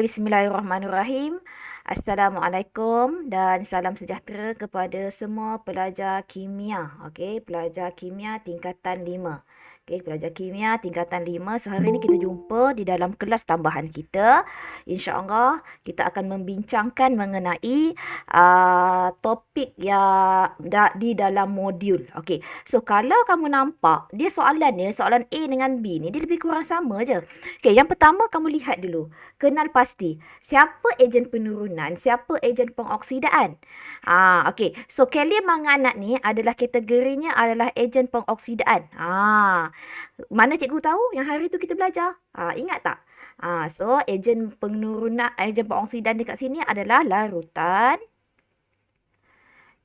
Bismillahirrahmanirrahim. Assalamualaikum dan salam sejahtera kepada semua pelajar kimia. Okey, pelajar kimia tingkatan 5. Okey, pelajar kimia tingkatan 5. So hari ini kita jumpa di dalam kelas tambahan kita. Insya-Allah kita akan membincangkan mengenai topik yang di dalam modul. Okey. So kalau kamu nampak dia soalan A dengan B ni dia lebih kurang sama je. Okey, yang pertama kamu lihat dulu. Kenal pasti siapa ejen penurunan, siapa ejen pengoksidaan. Okey. So kalium manganat ni adalah kategorinya adalah ejen pengoksidaan. Mana cikgu tahu yang hari tu kita belajar? Ingat tak? So ejen penurunan, ejen pengoksidaan dekat sini adalah larutan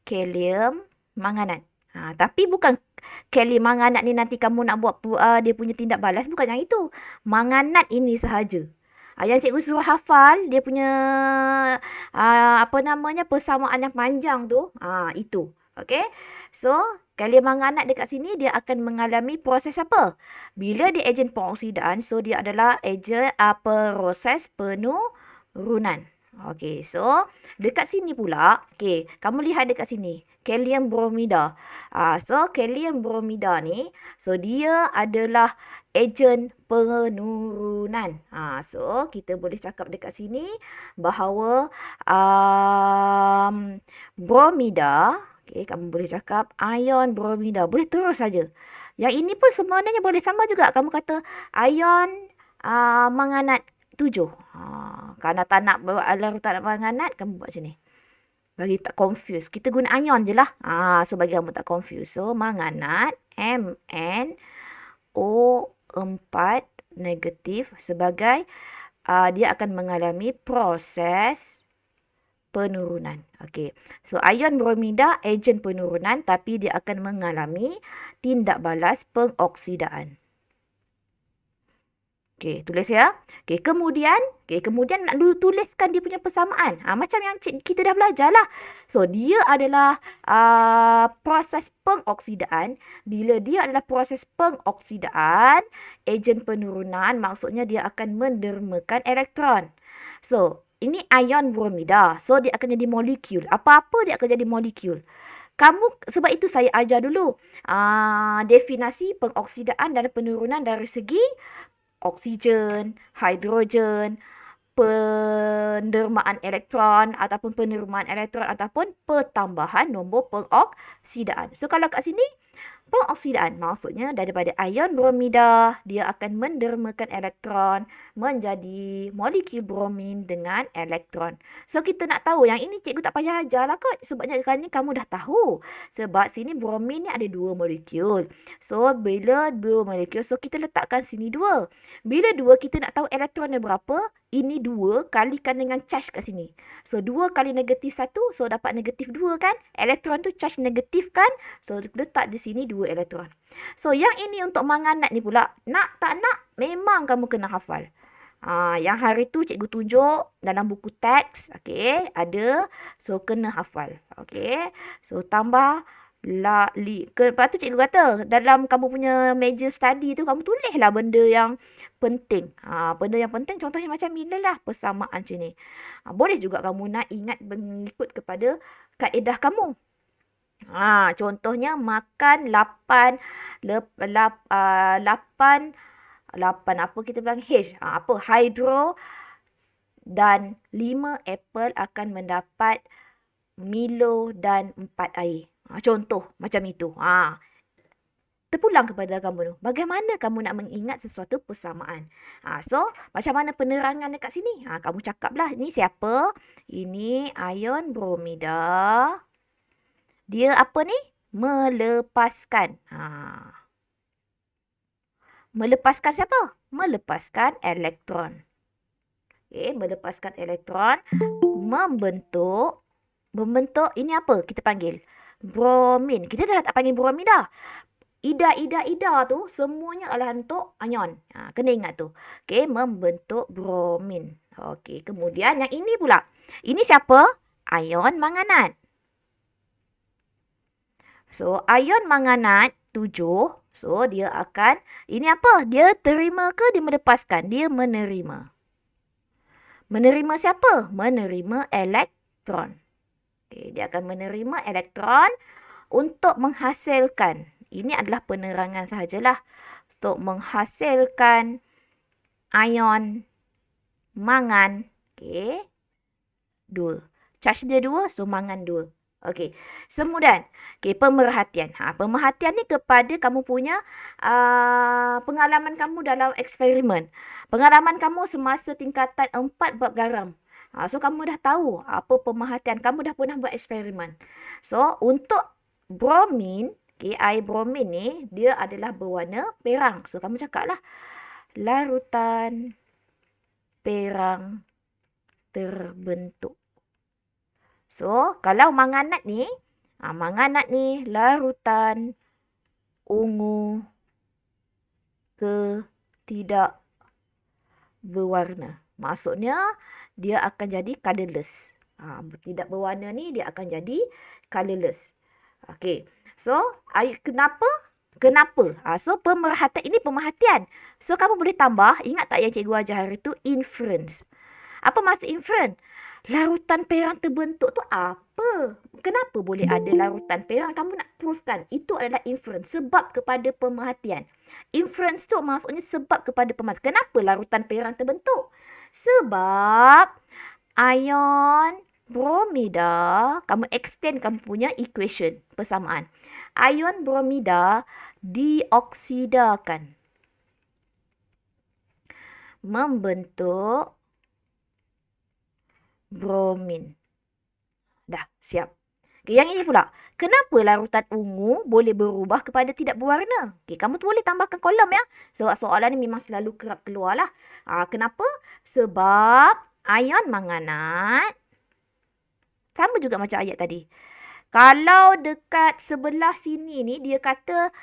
kalium manganat. Tapi bukan kalium manganat ni nanti kamu nak buat dia punya tindak balas, bukan yang itu. Manganat ini sahaja. Yang cikgu suruh hafal dia punya persamaan yang panjang tu, itu. Okey. So, kalium manganat dekat sini dia akan mengalami proses apa? Bila dia ejen pengoksidaan, so dia adalah ejen proses penurunan. Okey, so dekat sini pula, okey, kamu lihat dekat sini, kalium bromida. So kalium bromida ni, so dia adalah ejen penurunan. So kita boleh cakap dekat sini bahawa bromida, okey, kamu boleh cakap ion bromida. Boleh terus saja. Yang ini pun sebenarnya boleh sama juga. Kamu kata ion manganat 7. Kerana tak nak larutan manganat, kamu buat macam ni. Bagi tak confuse. Kita guna ion je lah. So bagi kamu tak confuse. So manganat MnO4 negatif sebagai dia akan mengalami proses penurunan. Okey. So ion bromida ejen penurunan tapi dia akan mengalami tindak balas pengoksidaan. Okey, tulis ya. Okey, kemudian nak dulu tuliskan dia punya persamaan. Macam yang kita dah belajar lah. So, dia adalah proses pengoksidaan. Bila dia adalah proses pengoksidaan, ejen penurunan maksudnya dia akan mendermakan elektron. So, ini ion bromida. So, dia akan jadi molekul. Apa-apa dia akan jadi molekul. Sebab itu saya ajar dulu definisi pengoksidaan dan penurunan dari segi oksigen, hidrogen, pendermaan elektron ataupun penerimaan elektron ataupun pertambahan nombor pengoksidaan. So kalau kat sini pengoksidaan maksudnya daripada ion bromida dia akan mendermakan elektron menjadi molekul bromin dengan elektron. So kita nak tahu yang ini cikgu tak payah ajar lah kot. Sebabnya kali ni kamu dah tahu. Sebab sini bromin ni ada 2 molekul. So bila 2 molekul, so kita letakkan sini 2. Bila 2 kita nak tahu elektronnya berapa, ini 2 kalikan dengan charge kat sini. So 2 kali negatif 1, so dapat negatif 2 kan? Elektron tu charge negatif kan? So letak di sini 2 elektron. So yang ini untuk manganat ni pula, nak tak nak memang kamu kena hafal. Yang hari tu cikgu tunjuk dalam buku teks, okey, ada. So kena hafal. Okey. So tambah lepas tu cikgu kata dalam kamu punya major study tu kamu tulislah benda yang penting. Benda yang penting contohnya macam inilah persamaan macam ni. Boleh juga kamu nak ingat mengikut kepada kaedah kamu. Contohnya makan 8 apa kita bilang H. Hydro dan 5 apple akan mendapat Milo dan 4 air. Contoh macam itu. Terpulang kepada kamu tu. Bagaimana kamu nak mengingat sesuatu persamaan? So, macam mana penerangan dekat sini? Kamu cakaplah. Ini siapa? Ini ion bromida. Dia apa ni? Melepaskan. Melepaskan siapa? Melepaskan elektron. Okay, melepaskan elektron. Membentuk ini apa? Kita panggil bromin. Kita dah tak panggil bromin dah. Ida tu semuanya adalah untuk ion. Kena ingat tu. Okey, membentuk bromin. Okey, kemudian yang ini pula. Ini siapa? Ion manganat. So, ion manganat 7. So, dia akan, ini apa? Dia terima ke dia melepaskan? Dia menerima. Menerima siapa? Menerima elektron. Okay, dia akan menerima elektron untuk menghasilkan. Ini adalah penerangan sahajalah. Untuk menghasilkan ion mangan. Okay. 2. Charge dia 2, so mangan 2. Okey. Kemudian, pemerhatian. Pemerhatian ni kepada kamu punya pengalaman kamu dalam eksperimen. Pengalaman kamu semasa tingkatan 4 bab garam. So, kamu dah tahu apa pemerhatian. Kamu dah pernah buat eksperimen. So, untuk bromin, air bromin ni, dia adalah berwarna perang. So, kamu cakaplah, larutan perang terbentuk. So, kalau manganat ni larutan ungu tidak berwarna. Maksudnya, dia akan jadi colourless. Tidak berwarna ni, dia akan jadi colourless. Okey. So, kenapa? Kenapa? So, pemerhatian. Ini pemerhatian. So, kamu boleh tambah. Ingat tak yang cikgu ajar hari tu? Inference. Apa maksud inference? Larutan perang terbentuk tu apa? Kenapa boleh ada larutan perang? Kamu nak proofkan. Itu adalah inference. Sebab kepada pemerhatian. Inference tu maksudnya sebab kepada pemerhatian. Kenapa larutan perang terbentuk? Sebab ion bromida, kamu extend kamu punya equation, persamaan. Ion bromida dioksidakan. Membentuk bromin. Dah, siap. Okay, yang ini pula. Kenapa larutan ungu boleh berubah kepada tidak berwarna? Okay, kamu tu boleh tambahkan kolom ya. Sebab soalan ni memang selalu kerap keluar lah. Kenapa? Sebab ion manganat. Sama juga macam ayat tadi. Kalau dekat sebelah sini ni, dia kata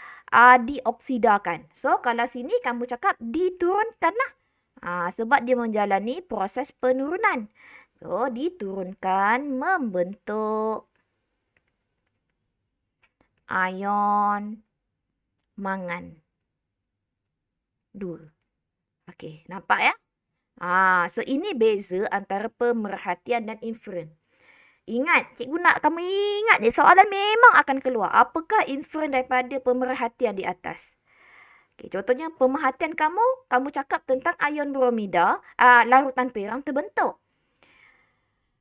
dioksidakan. So, kalau sini kamu cakap diturunkan lah. Sebab dia menjalani proses penurunan. So, diturunkan membentuk ion mangan 2. Okey, nampak ya? So ini beza antara pemerhatian dan inference. Ingat, cikgu nak kamu ingat ni, soalan memang akan keluar. Apakah inference daripada pemerhatian di atas? Okay, contohnya, pemerhatian kamu cakap tentang ion bromida, larutan perang terbentuk.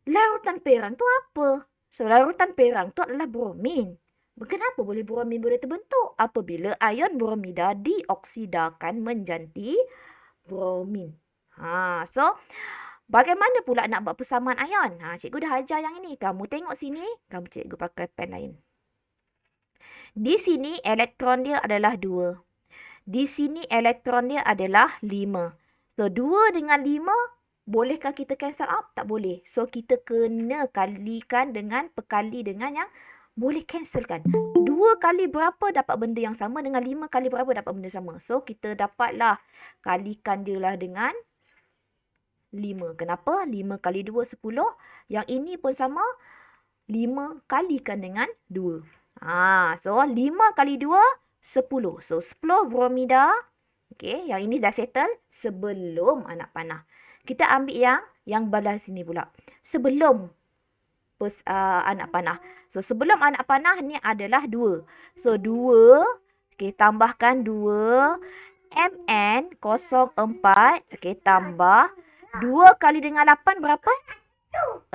Larutan perang tu apa? So, larutan perang tu adalah bromin. Kenapa boleh bromin boleh terbentuk? Apabila ion bromida dioksidakan menjadi bromin. So, bagaimana pula nak buat persamaan ion? Cikgu dah ajar yang ini. Kamu tengok sini, cikgu pakai pen lain. Di sini, elektron dia adalah 2. Di sini, elektron dia adalah 5. So, 2 dengan 5, bolehkah kita cancel out? Tak boleh. So, kita kena kalikan dengan, perkali dengan yang boleh cancelkan. 2 kali berapa dapat benda yang sama dengan 5 kali berapa dapat benda sama. So, kita dapatlah kalikan dia lah dengan 5. Kenapa? 5 kali 2, 10. Yang ini pun sama. 5 kalikan dengan 2. So, 5 kali 2, 10. So, 10 bromida. Okay, yang ini dah settle sebelum anak panah. Kita ambil yang belah sini pula. Sebelum anak panah. So, sebelum anak panah ni adalah 2. So, 2. Okay, tambahkan 2. Mn04. Okay, tambah. 2 kali dengan 8 berapa?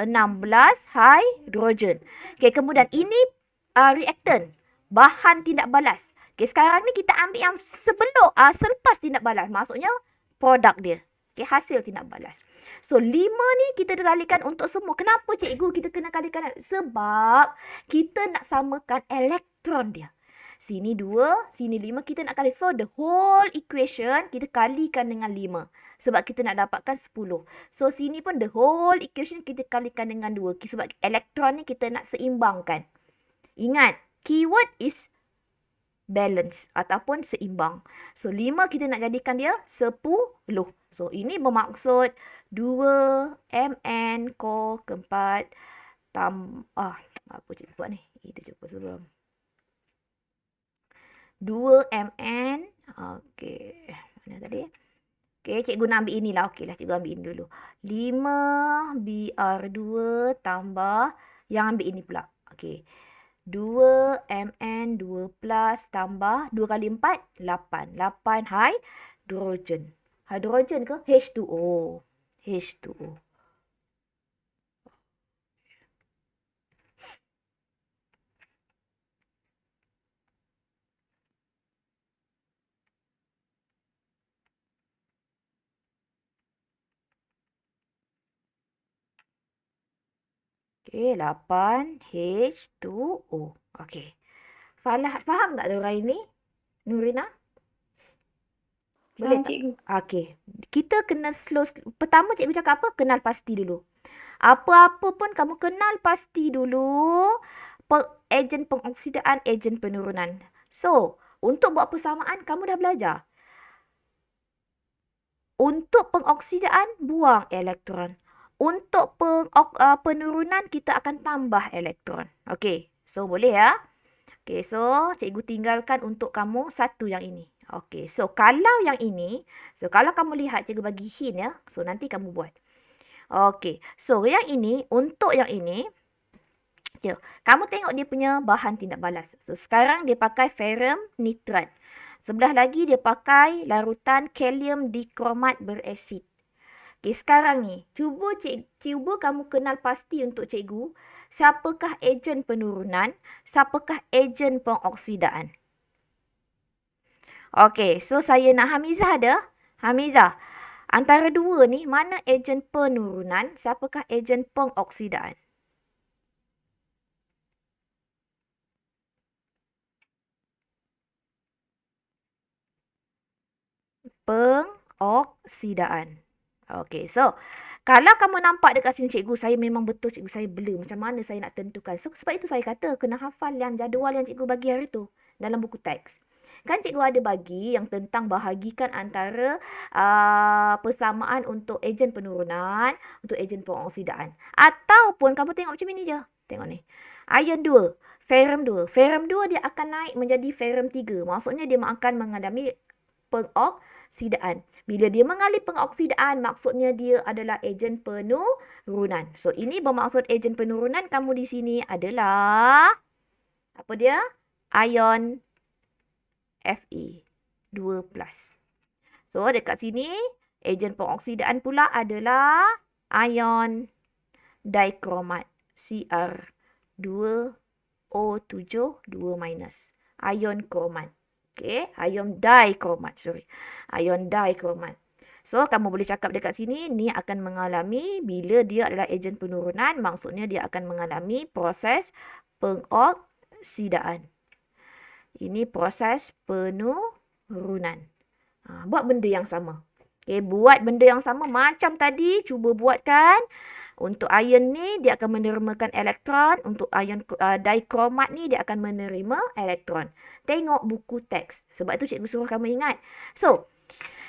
16 hidrogen. Okay, kemudian ini reaktan. Bahan tindak balas. Okay, sekarang ni kita ambil yang selepas tindak balas. Maksudnya, produk dia. Okay, hasil tindak balas. So, 5 ni kita kalikan untuk semua. Kenapa cikgu kita kena kalikan? Sebab kita nak samakan elektron dia. Sini 2, sini 5, kita nak kali. So, the whole equation kita kalikan dengan 5. Sebab kita nak dapatkan 10. So, sini pun the whole equation kita kalikan dengan 2. Sebab elektron ni kita nak seimbangkan. Ingat, keyword is balance ataupun seimbang. So, 5 kita nak jadikan dia 10. So, ini bermaksud 2 Mn core keempat apa cikgu buat ni? Kita cuba sebelum. 2 Mn. Okey. Mana tadi? Okey, cikgu nak ambil inilah. Okeylah, cikgu ambil ini dulu. 5BR2 tambah, yang ambil ini pula. Okey. 2Mn2 plus tambah 2 kali 4, 8. 8 hidrogen. Hidrogen ke? H2O. H2O. Okey, 8 H2O. Okey. Faham tak Dora ini? Nurina? Boleh Faham, tak? cikgu. Okey. Kita kena slow. Pertama cikgu cakap apa? Kenal pasti dulu. Apa-apa pun kamu kenal pasti dulu ejen pengoksidaan, ejen penurunan. So, untuk buat persamaan kamu dah belajar. Untuk pengoksidaan, buang elektron. Untuk penurunan, kita akan tambah elektron. Okey. So, boleh ya? Okey, so cikgu tinggalkan untuk kamu satu yang ini. Okey, so kalau yang ini, so kalau kamu lihat cikgu bagi hint ya. So, nanti kamu buat. Okey, so yang ini, untuk yang ini, ya, kamu tengok dia punya bahan tindak balas. So, sekarang dia pakai ferrum nitrat. Sebelah lagi dia pakai larutan kalium dikromat berasid. Okey, sekarang ni, cuba kamu kenal pasti untuk cikgu, siapakah ejen penurunan, siapakah ejen pengoksidaan. Okey, so saya nak Hamizah ada? Hamizah, antara dua ni, mana ejen penurunan, siapakah ejen pengoksidaan? Pengoksidaan. Okey, so kalau kamu nampak dekat sini cikgu, saya memang betul cikgu, saya blur. Macam mana saya nak tentukan? So, sebab itu saya kata kena hafal yang jadual yang cikgu bagi hari tu dalam buku teks. Kan cikgu ada bagi yang tentang bahagikan antara persamaan untuk ejen penurunan, untuk ejen pengoksidaan. Ataupun kamu tengok macam ini je. Tengok ni. Iron 2, ferrum 2. Ferrum 2 dia akan naik menjadi ferrum 3. Maksudnya dia akan mengalami pengoksidaan. Bila dia mengalami pengoksidaan, maksudnya dia adalah ejen penurunan. So, ini bermaksud ejen penurunan kamu di sini adalah, apa dia? Ion Fe2+. So, dekat sini, ejen pengoksidaan pula adalah ion dikromat Cr2O7 2-. Ion kromat. Okey, ion dikromat, ion dikromat. So, kamu boleh cakap dekat sini, ni akan mengalami, bila dia adalah ejen penurunan, maksudnya dia akan mengalami proses pengoksidaan. Ini proses penurunan. Buat benda yang sama. Okay, buat benda yang sama macam tadi, cuba buatkan. Untuk ion ni, dia akan menermakan elektron. Untuk ion dikromat ni, dia akan menerima elektron. Tengok buku teks. Sebab tu cikgu suruh kamu ingat. So,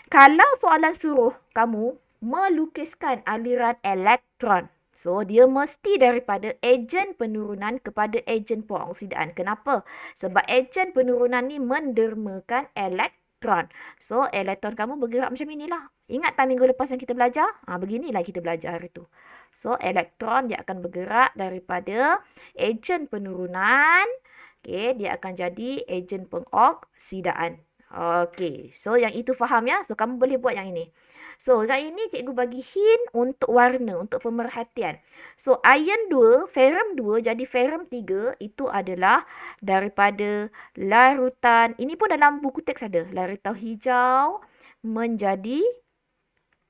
kalau soalan suruh kamu melukiskan aliran elektron, so dia mesti daripada ejen penurunan kepada ejen pengoksidaan. Kenapa? Sebab ejen penurunan ni mendermakan elektron. So, elektron kamu bergerak macam inilah. Ingat tak minggu lepas yang kita belajar? Beginilah kita belajar hari tu. So, elektron dia akan bergerak daripada ejen penurunan. Okay, dia akan jadi ejen pengoksidaan. Okey, so yang itu faham ya? So, kamu boleh buat yang ini. So, yang ini cikgu bagi hint untuk warna, untuk pemerhatian. So, iron 2, ferrum 2 jadi ferrum 3, itu adalah daripada larutan, ini pun dalam buku teks ada, larutan hijau menjadi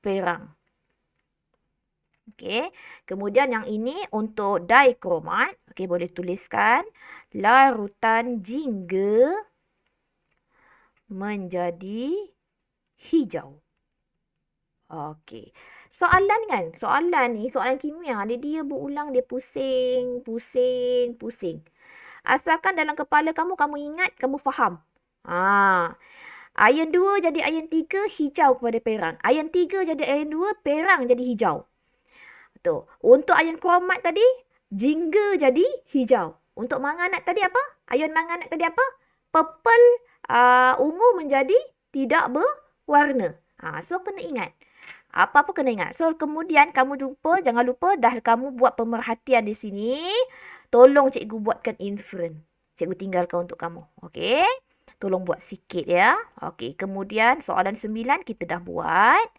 perang. Okey, kemudian yang ini untuk dikromat, okey, boleh tuliskan larutan jingga menjadi hijau. Okey. Soalan kan? Soalan ni, soalan kimia, dia berulang, dia pusing. Asalkan dalam kepala kamu, kamu ingat, kamu faham. Iron 2 jadi iron 3, hijau kepada perang. Iron 3 jadi iron 2, perang jadi hijau. Betul. Untuk ion kromat tadi, jingga jadi hijau. Untuk manganat tadi apa? Ion manganat tadi apa? Purple, ungu menjadi tidak berwarna. So kena ingat. Apa-apa kena ingat. So kemudian jangan lupa dah kamu buat pemerhatian di sini. Tolong cikgu buatkan inference. Cikgu tinggalkan untuk kamu. Okey. Tolong buat sikit ya. Okey, kemudian soalan 9 kita dah buat.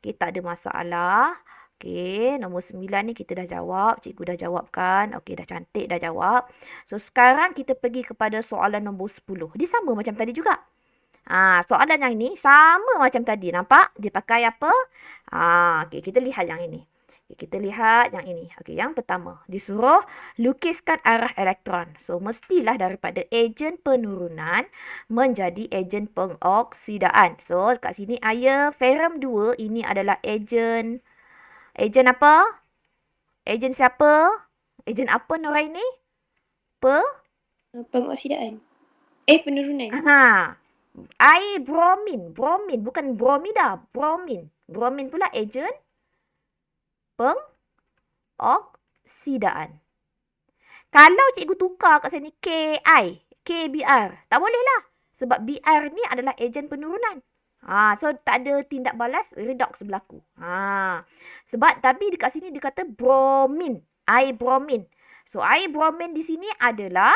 Kita ada masalah. Okey, nombor 9 ni kita dah jawab. Cikgu dah jawabkan. Okey, dah cantik dah jawab. So sekarang kita pergi kepada soalan nombor 10. Dia sama macam tadi juga. Soalan yang ini sama macam tadi. Nampak? Dia pakai apa? Okey, kita lihat yang ini. Okay, kita lihat yang ini. Okey, yang pertama. Disuruh lukiskan arah elektron. So, mestilah daripada ejen penurunan menjadi ejen pengoksidaan. So, kat sini ferrum 2 ini adalah ejen. Ejen apa? Ejen siapa? Ejen apa Noraini? Pengoksidaan. Penurunan. Air bromin. Bromin. Bukan bromida. Bromin. Bromin pula ejen pengoksidaan. Kalau cikgu tukar kat sini KBr. Tak boleh lah. Sebab BR ni adalah ejen penurunan. So tak ada tindak balas redox berlaku. Sebab tapi dekat sini dia kata bromin. Air bromin. So air bromin di sini adalah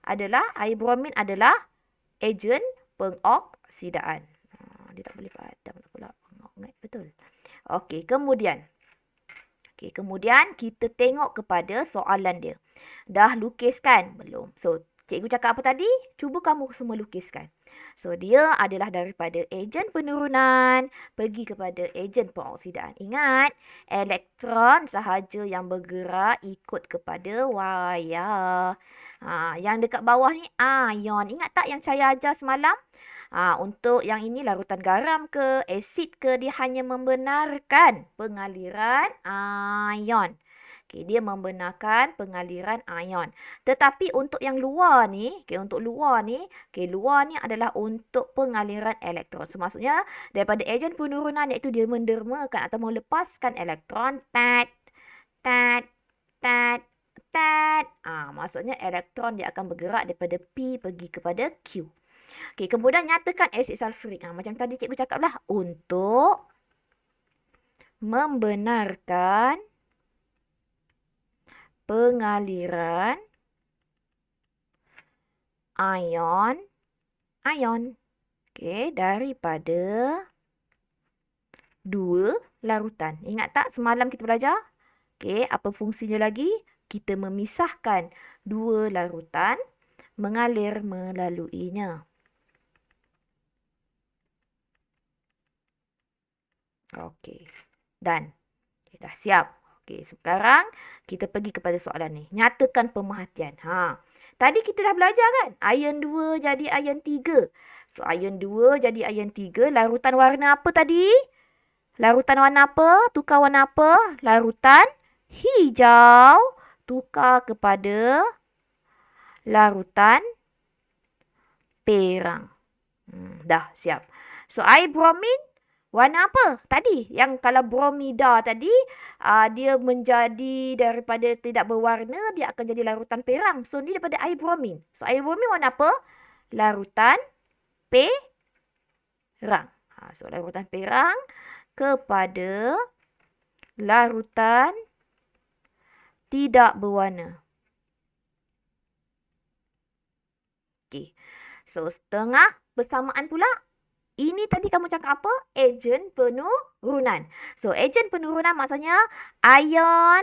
air bromin adalah ejen pengoksidaan. Dia tak boleh padam pula. Betul. Okey, kemudian kita tengok kepada soalan dia. Dah lukiskan? Belum. So, cikgu cakap apa tadi? Cuba kamu semua lukiskan. So, dia adalah daripada ejen penurunan pergi kepada ejen pengoksidaan. Ingat, elektron sahaja yang bergerak ikut kepada wayar. Yang dekat bawah ni ion. Ingat tak yang saya ajar semalam? Untuk yang ini larutan garam ke, asid ke, dia hanya membenarkan pengaliran ion. Okay, dia membenarkan pengaliran ion. Tetapi untuk yang luar ni, luar ni adalah untuk pengaliran elektron. So, maksudnya daripada ejen penurunan iaitu dia mendermakan atau melepaskan elektron. Maksudnya elektron dia akan bergerak daripada P pergi kepada Q. Okey, kemudian nyatakan asid sulfurik. Macam tadi cikgu cakaplah, untuk membenarkan pengaliran ion. Okey, daripada dua larutan. Ingat tak semalam kita belajar? Okey, apa fungsinya lagi? Kita memisahkan dua larutan, mengalir melaluinya. Okey. Dan. Okay, dah siap. Okey, sekarang kita pergi kepada soalan ni. Nyatakan pemerhatian. Tadi kita dah belajar kan? Ion 2 jadi ion 3. So, ion 2 jadi ion 3. Larutan warna apa tadi? Larutan warna apa? Tukar warna apa? Larutan hijau. Tukar kepada larutan perang. Dah siap. So, air bromin warna apa? Tadi yang kalau bromida tadi dia menjadi daripada tidak berwarna, dia akan jadi larutan perang. So ni daripada air bromin. So air bromin warna apa? Larutan perang. So larutan perang kepada larutan tidak berwarna. Okey. So setengah bersamaan pula. Ini tadi kamu cakap apa? Ejen penurunan. So, ejen penurunan maksudnya ion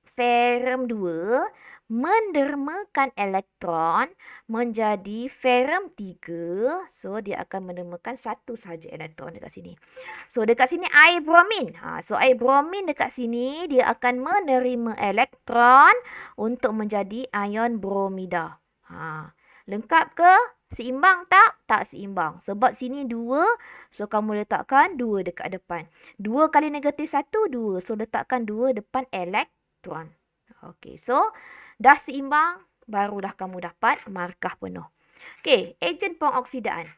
ferrum 2 mendermakan elektron menjadi ferrum 3. So, dia akan mendermakan satu saja elektron dekat sini. So, dekat sini air bromin. So, air bromin dekat sini dia akan menerima elektron untuk menjadi ion bromida. Lengkap ke? Seimbang tak? Tak seimbang. Sebab sini 2. So, kamu letakkan 2 dekat depan. 2 kali negatif 1, 2. So, letakkan 2 depan elektron. Okey. So, dah seimbang. Barulah kamu dapat markah penuh. Okey. Ejen pengoksidaan.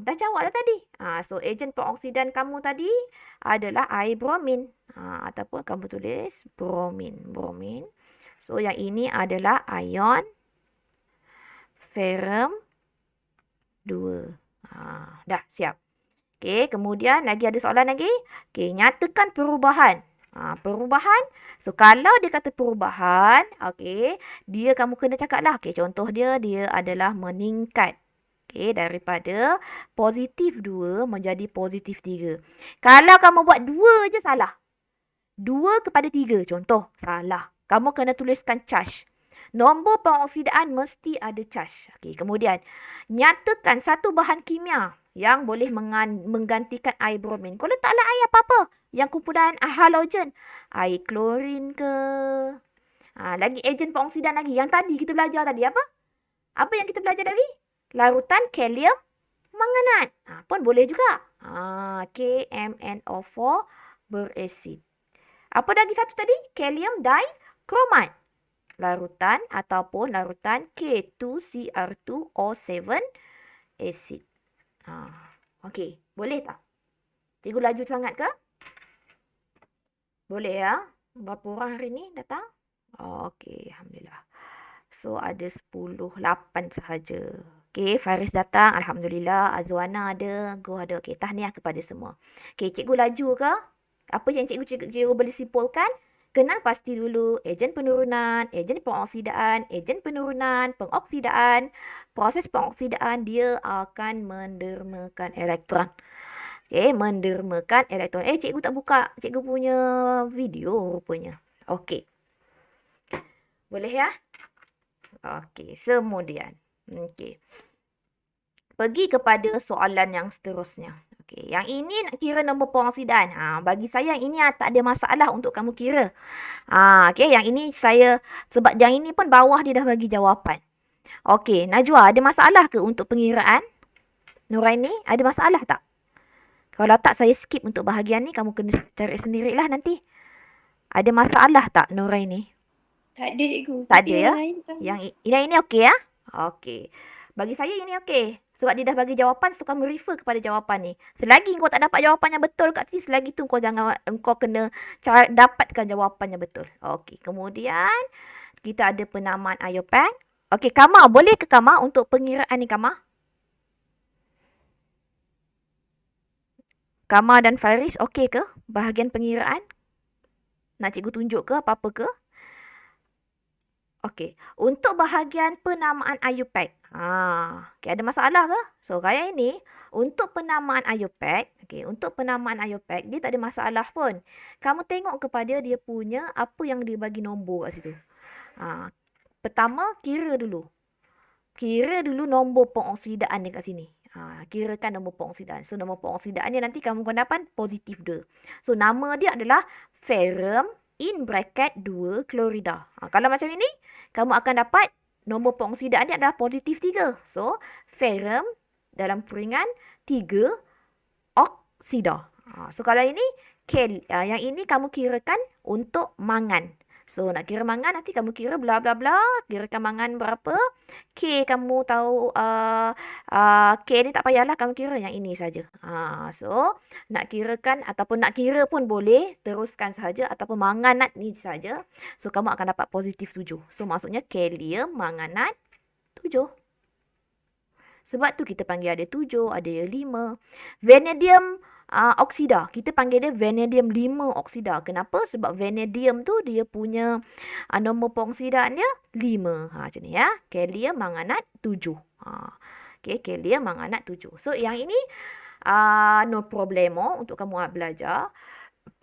Dah jawab dah tadi. So, ejen pengoksidaan kamu tadi adalah air bromin. Ataupun kamu tulis bromin. So, yang ini adalah ion ferrum 2. Dah siap. Okey, kemudian lagi ada soalan lagi. Okey, nyatakan perubahan. Perubahan. So, kalau dia kata perubahan, okey, dia kamu kena cakap lah. Okey, contoh dia adalah meningkat. Okey, daripada positif 2 menjadi positif 3. Kalau kamu buat 2 je salah. 2 kepada 3 contoh, salah. Kamu kena tuliskan charge. Nombor pengoksidaan mesti ada charge. Okey, kemudian nyatakan satu bahan kimia yang boleh menggantikan air bromin. Kau letaklah air apa-apa yang kumpulan halogen. Air klorin ke. Lagi ejen pengoksidan lagi. Yang tadi kita belajar tadi apa? Apa yang kita belajar tadi? Larutan kalium manganat. Pun boleh juga. KMNO4 berasid. Apa lagi satu tadi? Kalium dikromat. Larutan ataupun larutan K2CR2O7 acid. Okey, boleh tak? Cikgu laju sangat ke? Boleh ya? Berapa orang hari ni datang? Okey, alhamdulillah. So ada 8 sahaja. Okey, Faris datang, alhamdulillah. Azwana ada, Go ada. Okey, tahniah kepada semua. Okey, cikgu laju ke? Apa yang cikgu boleh simpulkan? Kenal pasti dulu ejen penurunan, ejen pengoksidaan, ejen penurunan, pengoksidaan. Proses pengoksidaan dia akan mendermakan elektron. Okey, mendermakan elektron. Cikgu tak buka cikgu punya video rupanya. Okey. Boleh ya? Okey, kemudian. Okey. Pergi kepada soalan yang seterusnya. Okey, yang ini nak kira nombor pengoksidaan. Bagi saya yang ini tak ada masalah untuk kamu kira. Okey, yang ini sebab yang ini pun bawah dia dah bagi jawapan. Okey, Najwa, ada masalah ke untuk pengiraan? Nuraini, ada masalah tak? Kalau tak, saya skip untuk bahagian ni. Kamu kena cari sendirilah nanti. Ada masalah tak, Nuraini? Tak ada, cikgu. Tak Tapi ada ya? lain tak. Yang ini okey ya? Okey. Bagi saya ini okey. Sebab dia dah bagi jawapan, so kamu refer kepada jawapan ni. Selagi kau tak dapat jawapan yang betul kat sini, selagi tu kau kena dapatkan jawapan yang betul. Okey. Kemudian kita ada penamaan IUPAC. Okey, Kama, boleh ke Kama untuk pengiraan ni, Kama? Kama dan Faris okey ke bahagian pengiraan? Nak cikgu tunjuk ke apa-apa ke? Okey, untuk bahagian penamaan IUPAC. Okey, ada masalah ke? So, kayak ini, untuk penamaan IUPAC, okey, untuk penamaan IUPAC, dia tak ada masalah pun. Kamu tengok kepada dia punya apa yang dia bagi nombor kat situ. Pertama, kira dulu. Kira dulu nombor pengoksidaan dia kat sini. Kirakan nombor pengoksidaan. So, nombor pengoksidaan dia nanti kamu akan dapat positif 2. So, nama dia adalah ferrum in bracket 2 klorida. Kalau macam ini, kamu akan dapat nombor pengoksidaan dia adalah positif 3. So, ferrum dalam puringan 3 oksida. So, kalau ini, yang ini kamu kirakan untuk mangan. So, nak kira mangan, nanti kamu kira bla bla bla. Kirakan mangan berapa. K kamu tahu, K ni tak payahlah kamu kira yang ini saja. So, nak kirakan ataupun nak kira pun boleh. Teruskan saja ataupun manganat ni saja. So, kamu akan dapat positif 7. So, maksudnya kalium manganat 7. Sebab tu kita panggil ada 7, ada 5. Vanadium oksida. Kita panggil dia vanadium 5 oksida. Kenapa? Sebab vanadium tu dia punya nombor pengoksidaan dia 5. Macam ni ya. Kalium manganat 7. Okay, kalium manganat 7. So, yang ini no problemo untuk kamu belajar.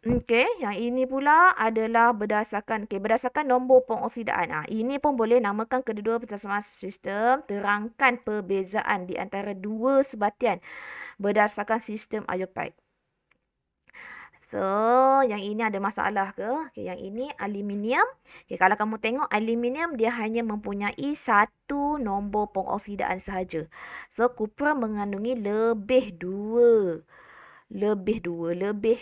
Okey, yang ini pula adalah berdasarkan nombor pengoksidaan. Ini pun boleh namakan kedua-dua berdasarkan sistem. Terangkan perbezaan di antara dua sebatian berdasarkan sistem IUPAC. So, yang ini ada masalah ke? Okay, yang ini aluminium. Okay, kalau kamu tengok aluminium dia hanya mempunyai satu nombor pengoksidaan sahaja. So, kupra mengandungi lebih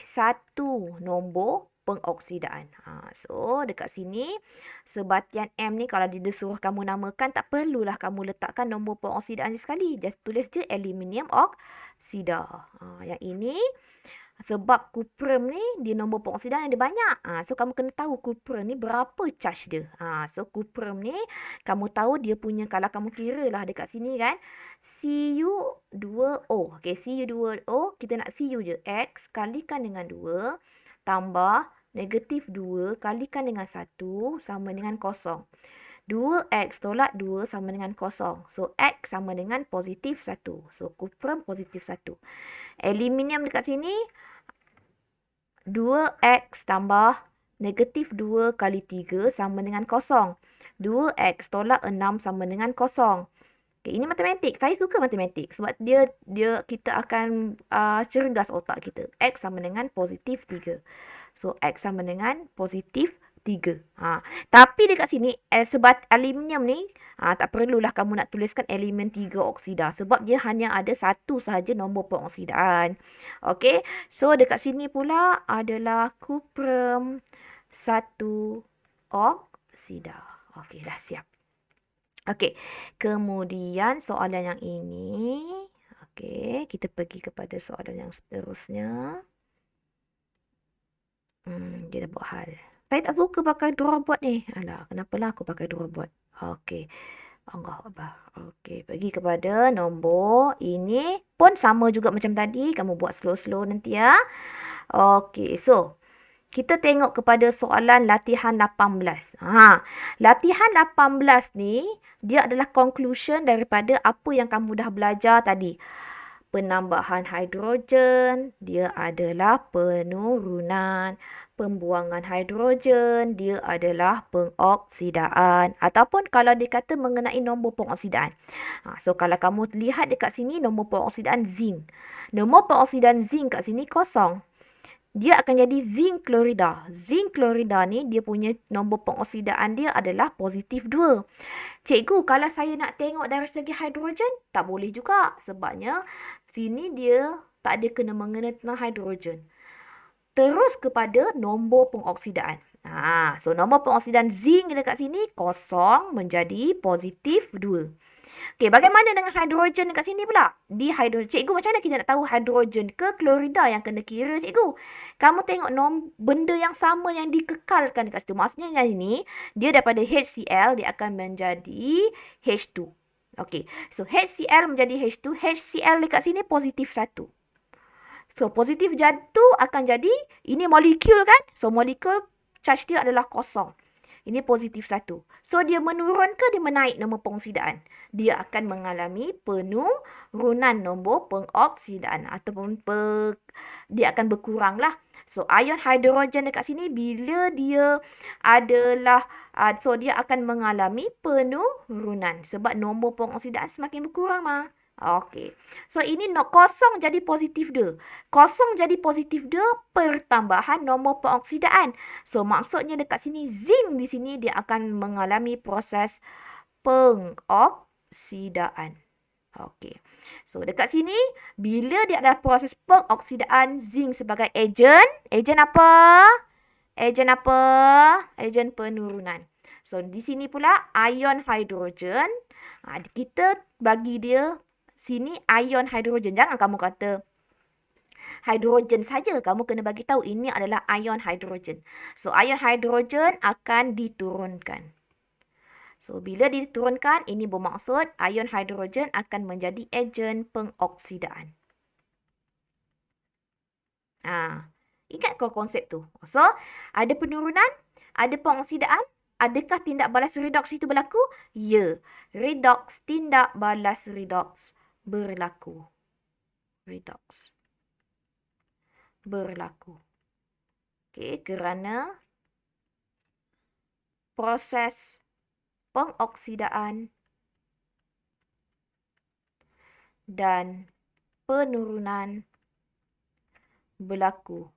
satu nombor pengoksidaan. So, dekat sini, sebatian M ni kalau dia suruh kamu namakan, tak perlulah kamu letakkan nombor pengoksidaan sekali. Just tulis je aluminium oksida. Yang ini, Sebab kuprum ni, dia nombor pengoksidan ada banyak. So, kamu kena tahu kuprum ni berapa charge dia. So, kuprum ni, kamu tahu dia punya, kalau kamu kira lah dekat sini kan, Cu2O. Okay, Cu2O, kita nak Cu je. X kalikan dengan 2, tambah negatif 2 kalikan dengan 1, sama dengan kosong. 2x tolak 2 sama dengan kosong. So, X sama dengan positif 1. So, kuprum positif 1. Aluminium dekat sini, 2x tambah negatif 2 kali 3 sama dengan kosong. 2x tolak 6 sama dengan kosong. Okay, ini matematik. Saya suka matematik sebab kita akan cergas otak kita. X sama dengan positif 3. So, X sama dengan positif 3. Tapi dekat sini, sebab aluminium ni, tak perlulah kamu nak tuliskan elemen 3 oksida. Sebab dia hanya ada satu sahaja nombor pengoksidaan. Okey. So, dekat sini pula adalah kuprum 1 oksida. Okey, dah siap. Okey. Kemudian soalan yang ini. Okey, kita pergi kepada soalan yang seterusnya. Dia dah buat hal. Saya tak suka pakai robot ni. Alah, kenapalah aku pakai robot. Okey. Allah Akbar. Okey, pergi kepada nombor ini. Pun sama juga macam tadi. Kamu buat slow-slow nanti ya. Okey, so. Kita tengok kepada soalan latihan 18. Latihan 18 ni, dia adalah conclusion daripada apa yang kamu dah belajar tadi. Penambahan hidrogen, dia adalah penurunan. Pembuangan hidrogen, dia adalah pengoksidaan. Ataupun kalau dikata mengenai nombor pengoksidaan. So, kalau kamu lihat dekat sini, nombor pengoksidaan zinc. Nombor pengoksidaan zinc kat sini kosong. Dia akan jadi zinc klorida. Zinc klorida ni, dia punya nombor pengoksidaan dia adalah positif 2. Cikgu, kalau saya nak tengok dari segi hidrogen, tak boleh juga. Sebabnya, sini dia tak ada kena-mengena tentang hidrogen. Terus kepada nombor pengoksidaan. So, nombor pengoksidaan zinc dekat sini, kosong menjadi positif 2. Okey, bagaimana dengan hidrogen dekat sini pula? Di hidrogen, cikgu macam mana kita nak tahu hidrogen ke klorida yang kena kira, cikgu? Kamu tengok benda yang sama yang dikekalkan dekat situ. Maksudnya yang ini, dia daripada HCl, dia akan menjadi H2. Okey, so HCl menjadi H2, HCl dekat sini positif 1. So, positif 1 akan jadi, ini molekul kan? So, molekul charge dia adalah kosong. Ini positif 1. So, dia menurun ke dia menaik nombor pengoksidaan? Dia akan mengalami penurunan nombor pengoksidaan. Ataupun dia akan berkurang lah. So, ion hidrogen dekat sini bila dia adalah, so dia akan mengalami penurunan. Sebab nombor pengoksidaan semakin berkurang mah. Okey. So, ini kosong jadi positif 2. Kosong jadi positif 2 pertambahan nombor pengoksidaan. So, maksudnya dekat sini, zinc di sini dia akan mengalami proses pengoksidaan. Okey. So, dekat sini, bila dia ada proses pengoksidaan zinc sebagai ejen. Ejen apa? Ejen apa? Ejen penurunan. So, di sini pula ion hidrogen. Kita bagi dia sini ion hidrogen. Jangan kamu kata hidrogen saja. Kamu kena bagi tahu ini adalah ion hidrogen. So, ion hidrogen akan diturunkan. So, bila diturunkan, ini bermaksud ion hidrogen akan menjadi ejen pengoksidaan. Ingat kau konsep tu. So, ada penurunan, ada pengoksidaan. Adakah tindak balas redoks itu berlaku? Ya. Redoks, tindak balas redoks berlaku. Redoks berlaku. Okey, kerana proses pengoksidaan dan penurunan berlaku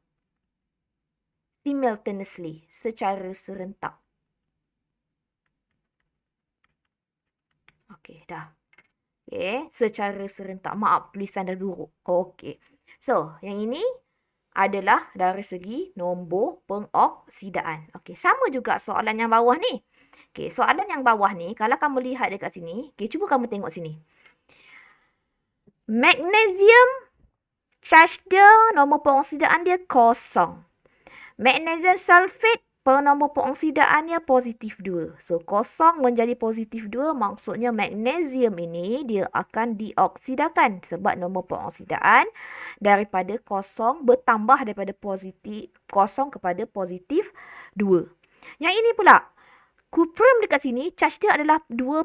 simultaneously, secara serentak. Okey, dah. Okey, secara serentak. Maaf, tulisan dah buruk. Okey. So, yang ini adalah dari segi nombor pengoksidaan. Okey, sama juga soalan yang bawah ni. Okey, soalan yang bawah ni, kalau kamu lihat dekat sini, okey, cuba kamu tengok sini. Magnesium Charge dia, nombor pengoksidaan dia kosong. Magnesium sulfate, nombor pengoksidaannya positif 2. So, kosong menjadi positif 2, maksudnya magnesium ini dia akan dioksidakan sebab nombor pengoksidaan daripada kosong bertambah daripada positif kosong kepada positif 2. Yang ini pula, kuprum dekat sini, charge dia adalah 2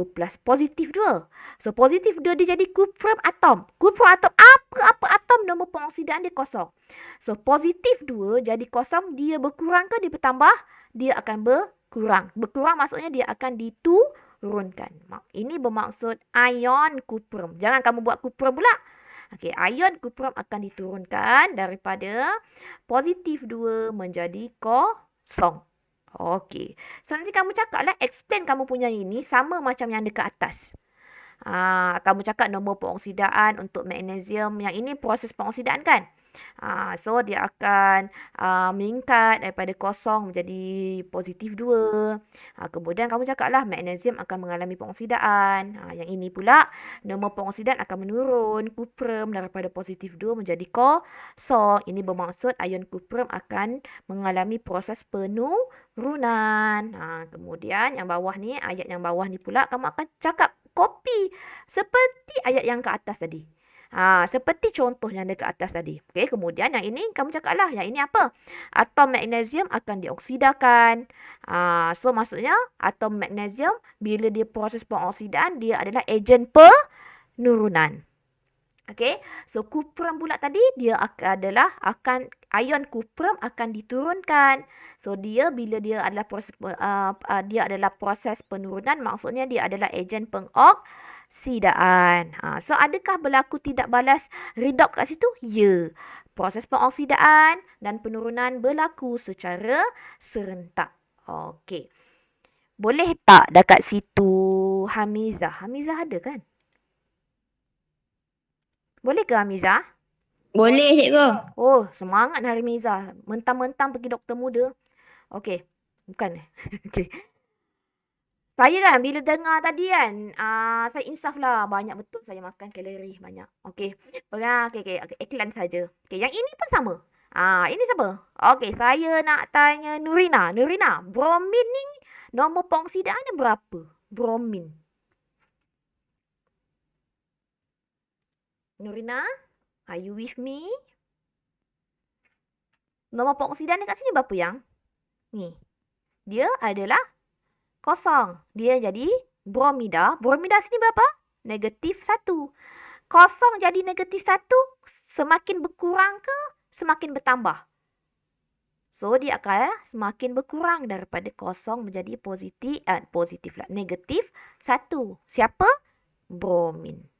plus positif 2. So, positif 2 dia jadi kuprum atom. Kuprum atom, apa atom nombor pengoksidaan dia kosong. So, positif 2 jadi kosong, dia berkurang ke dia bertambah? Dia akan berkurang. Berkurang maksudnya dia akan diturunkan. Ini bermaksud ion kuprum. Jangan kamu buat kuprum pula. Okey, ion kuprum akan diturunkan daripada positif 2 menjadi kosong. Okey. So, nanti kamu cakap lah, explain kamu punya ini sama macam yang dekat atas. Kamu cakap nombor pengoksidaan untuk magnesium. Yang ini proses pengoksidaan kan? So, dia akan meningkat daripada kosong menjadi positif 2. Kemudian kamu cakaplah magnesium akan mengalami pengoksidaan. Yang ini pula, nombor pengoksidaan akan menurun. Kuprum daripada positif 2 menjadi kosong. Ini bermaksud ion kuprum akan mengalami proses penurunan. Kemudian yang bawah ni, ayat yang bawah ni pula, kamu akan cakap copy seperti ayat yang ke atas tadi. Seperti contoh yang dekat atas tadi. Okey, kemudian yang ini kamu cakaplah, yang ini apa? Atom magnesium akan dioksidakan. So maksudnya atom magnesium bila dia proses pengoksidaan, dia adalah ejen penurunan. Okey, so kuprum pula tadi dia akan ion kuprum akan diturunkan. So dia bila dia adalah proses penurunan, maksudnya dia adalah ejen pengoksidaan. So adakah berlaku tidak balas redox kat situ? Ya. Proses pengoksidaan dan penurunan berlaku secara serentak. Okey. Boleh tak dekat situ Hamizah? Hamizah ada kan? Boleh ke Hamizah? Boleh, cikgu. Oh, semangat Hamizah. Mentang-mentang pergi doktor muda. Okey. Bukan. Okey. Saya kan bila dengar tadi kan, saya insaf lah. Banyak betul saya makan kalori banyak. Okey. Okey. Iklan saja. Okey, yang ini pun sama. Ini siapa? Okey, saya nak tanya Nurina. Nurina, bromin ni nombor pengoksidaannya berapa? Bromin. Nurina, are you with me? Nombor pengoksidaan dekat sini berapa yang? Ni. Dia adalah kosong. Dia jadi bromida. Bromida sini berapa? Negatif 1. Kosong jadi negatif 1. Semakin berkurang ke semakin bertambah? So, dia akan semakin berkurang daripada kosong menjadi positif lah. Negatif 1. Siapa? Bromin.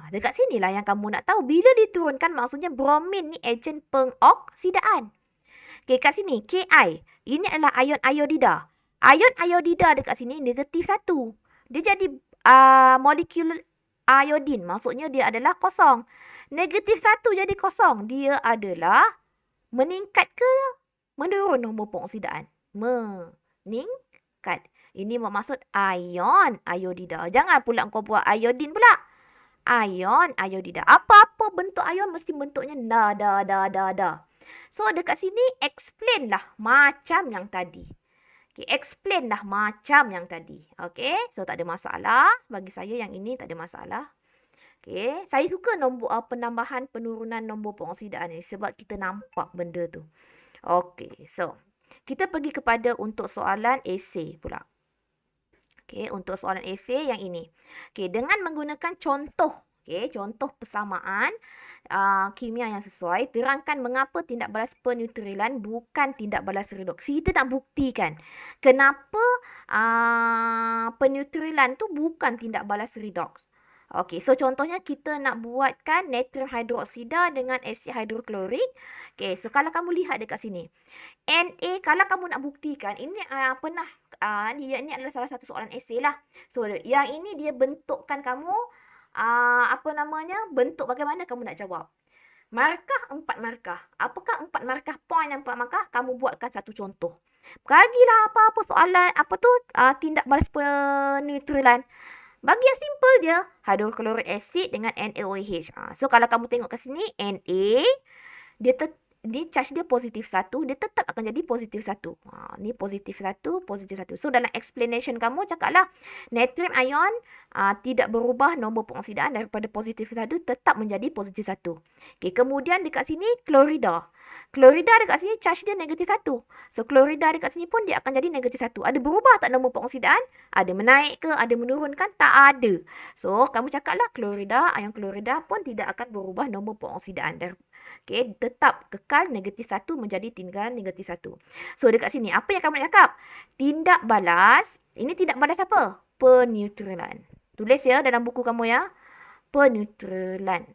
Dekat sinilah yang kamu nak tahu. Bila diturunkan, maksudnya bromin ni ejen pengoksidaan. Okay, kat sini, Ki. Ini adalah ion iodida. Ion iodida dekat sini negatif 1. Dia jadi molekul iodin. Maksudnya dia adalah kosong. Negatif 1 jadi kosong. Dia adalah meningkat ke menurun nombor pengoksidaan? Meningkat. Ini bermaksud ion iodida. Jangan pula kau buat iodin pula. Ion iodida. Apa-apa bentuk ion mesti bentuknya da. So, dekat sini explain lah macam yang tadi. Okay, explain lah macam yang tadi. Okay, so tak ada masalah. Bagi saya yang ini tak ada masalah. Okay, saya suka nombor penambahan penurunan nombor pengoksidaan ni sebab kita nampak benda tu. Okay, so kita pergi kepada untuk soalan esei pula. Okay, untuk soalan esei yang ini. Okay, dengan menggunakan contoh. Okay, contoh persamaan kimia yang sesuai. Terangkan mengapa tindak balas peneutrilan bukan tindak balas redoksi. Kita nak buktikan kenapa peneutrilan tu bukan tindak balas redoks. Okey, so contohnya kita nak buatkan natrium hidroksida dengan asid hidroklorik. Okey, so kalau kamu lihat dekat sini. Na, kalau kamu nak buktikan, ini ini adalah salah satu soalan esei lah. So, yang ini dia bentukkan kamu, bentuk bagaimana kamu nak jawab. Markah 4 markah. Apakah 4 markah? Poin yang 4 markah, kamu buatkan satu contoh. Bagilah apa-apa soalan, tindak balas peneutrilan. Bagi yang simple je, hidroklorik asid dengan NaOH. So kalau kamu tengok ke sini, Na dia charge dia positif 1, dia tetap akan jadi positif 1. Ni positif 1, positif 1. So dalam explanation kamu cakaplah natrium ion tidak berubah nombor pengoksidaan daripada positif 1 tetap menjadi positif 1. Okay, kemudian dekat sini klorida. Klorida dekat sini charge dia negatif 1. So klorida dekat sini pun dia akan jadi negatif 1. Ada berubah tak nombor pengoksidaan? Ada menaik ke? Ada menurun kan? Tak ada. So kamu cakaplah klorida, ion klorida pun tidak akan berubah nombor pengoksidaan. Okay, tetap kekal negatif 1 menjadi tinggalan negatif 1. So dekat sini apa yang kamu nak cakap? Tindak balas, ini tindak balas apa? Peneutralan. Tulis ya dalam buku kamu ya. Peneutralan.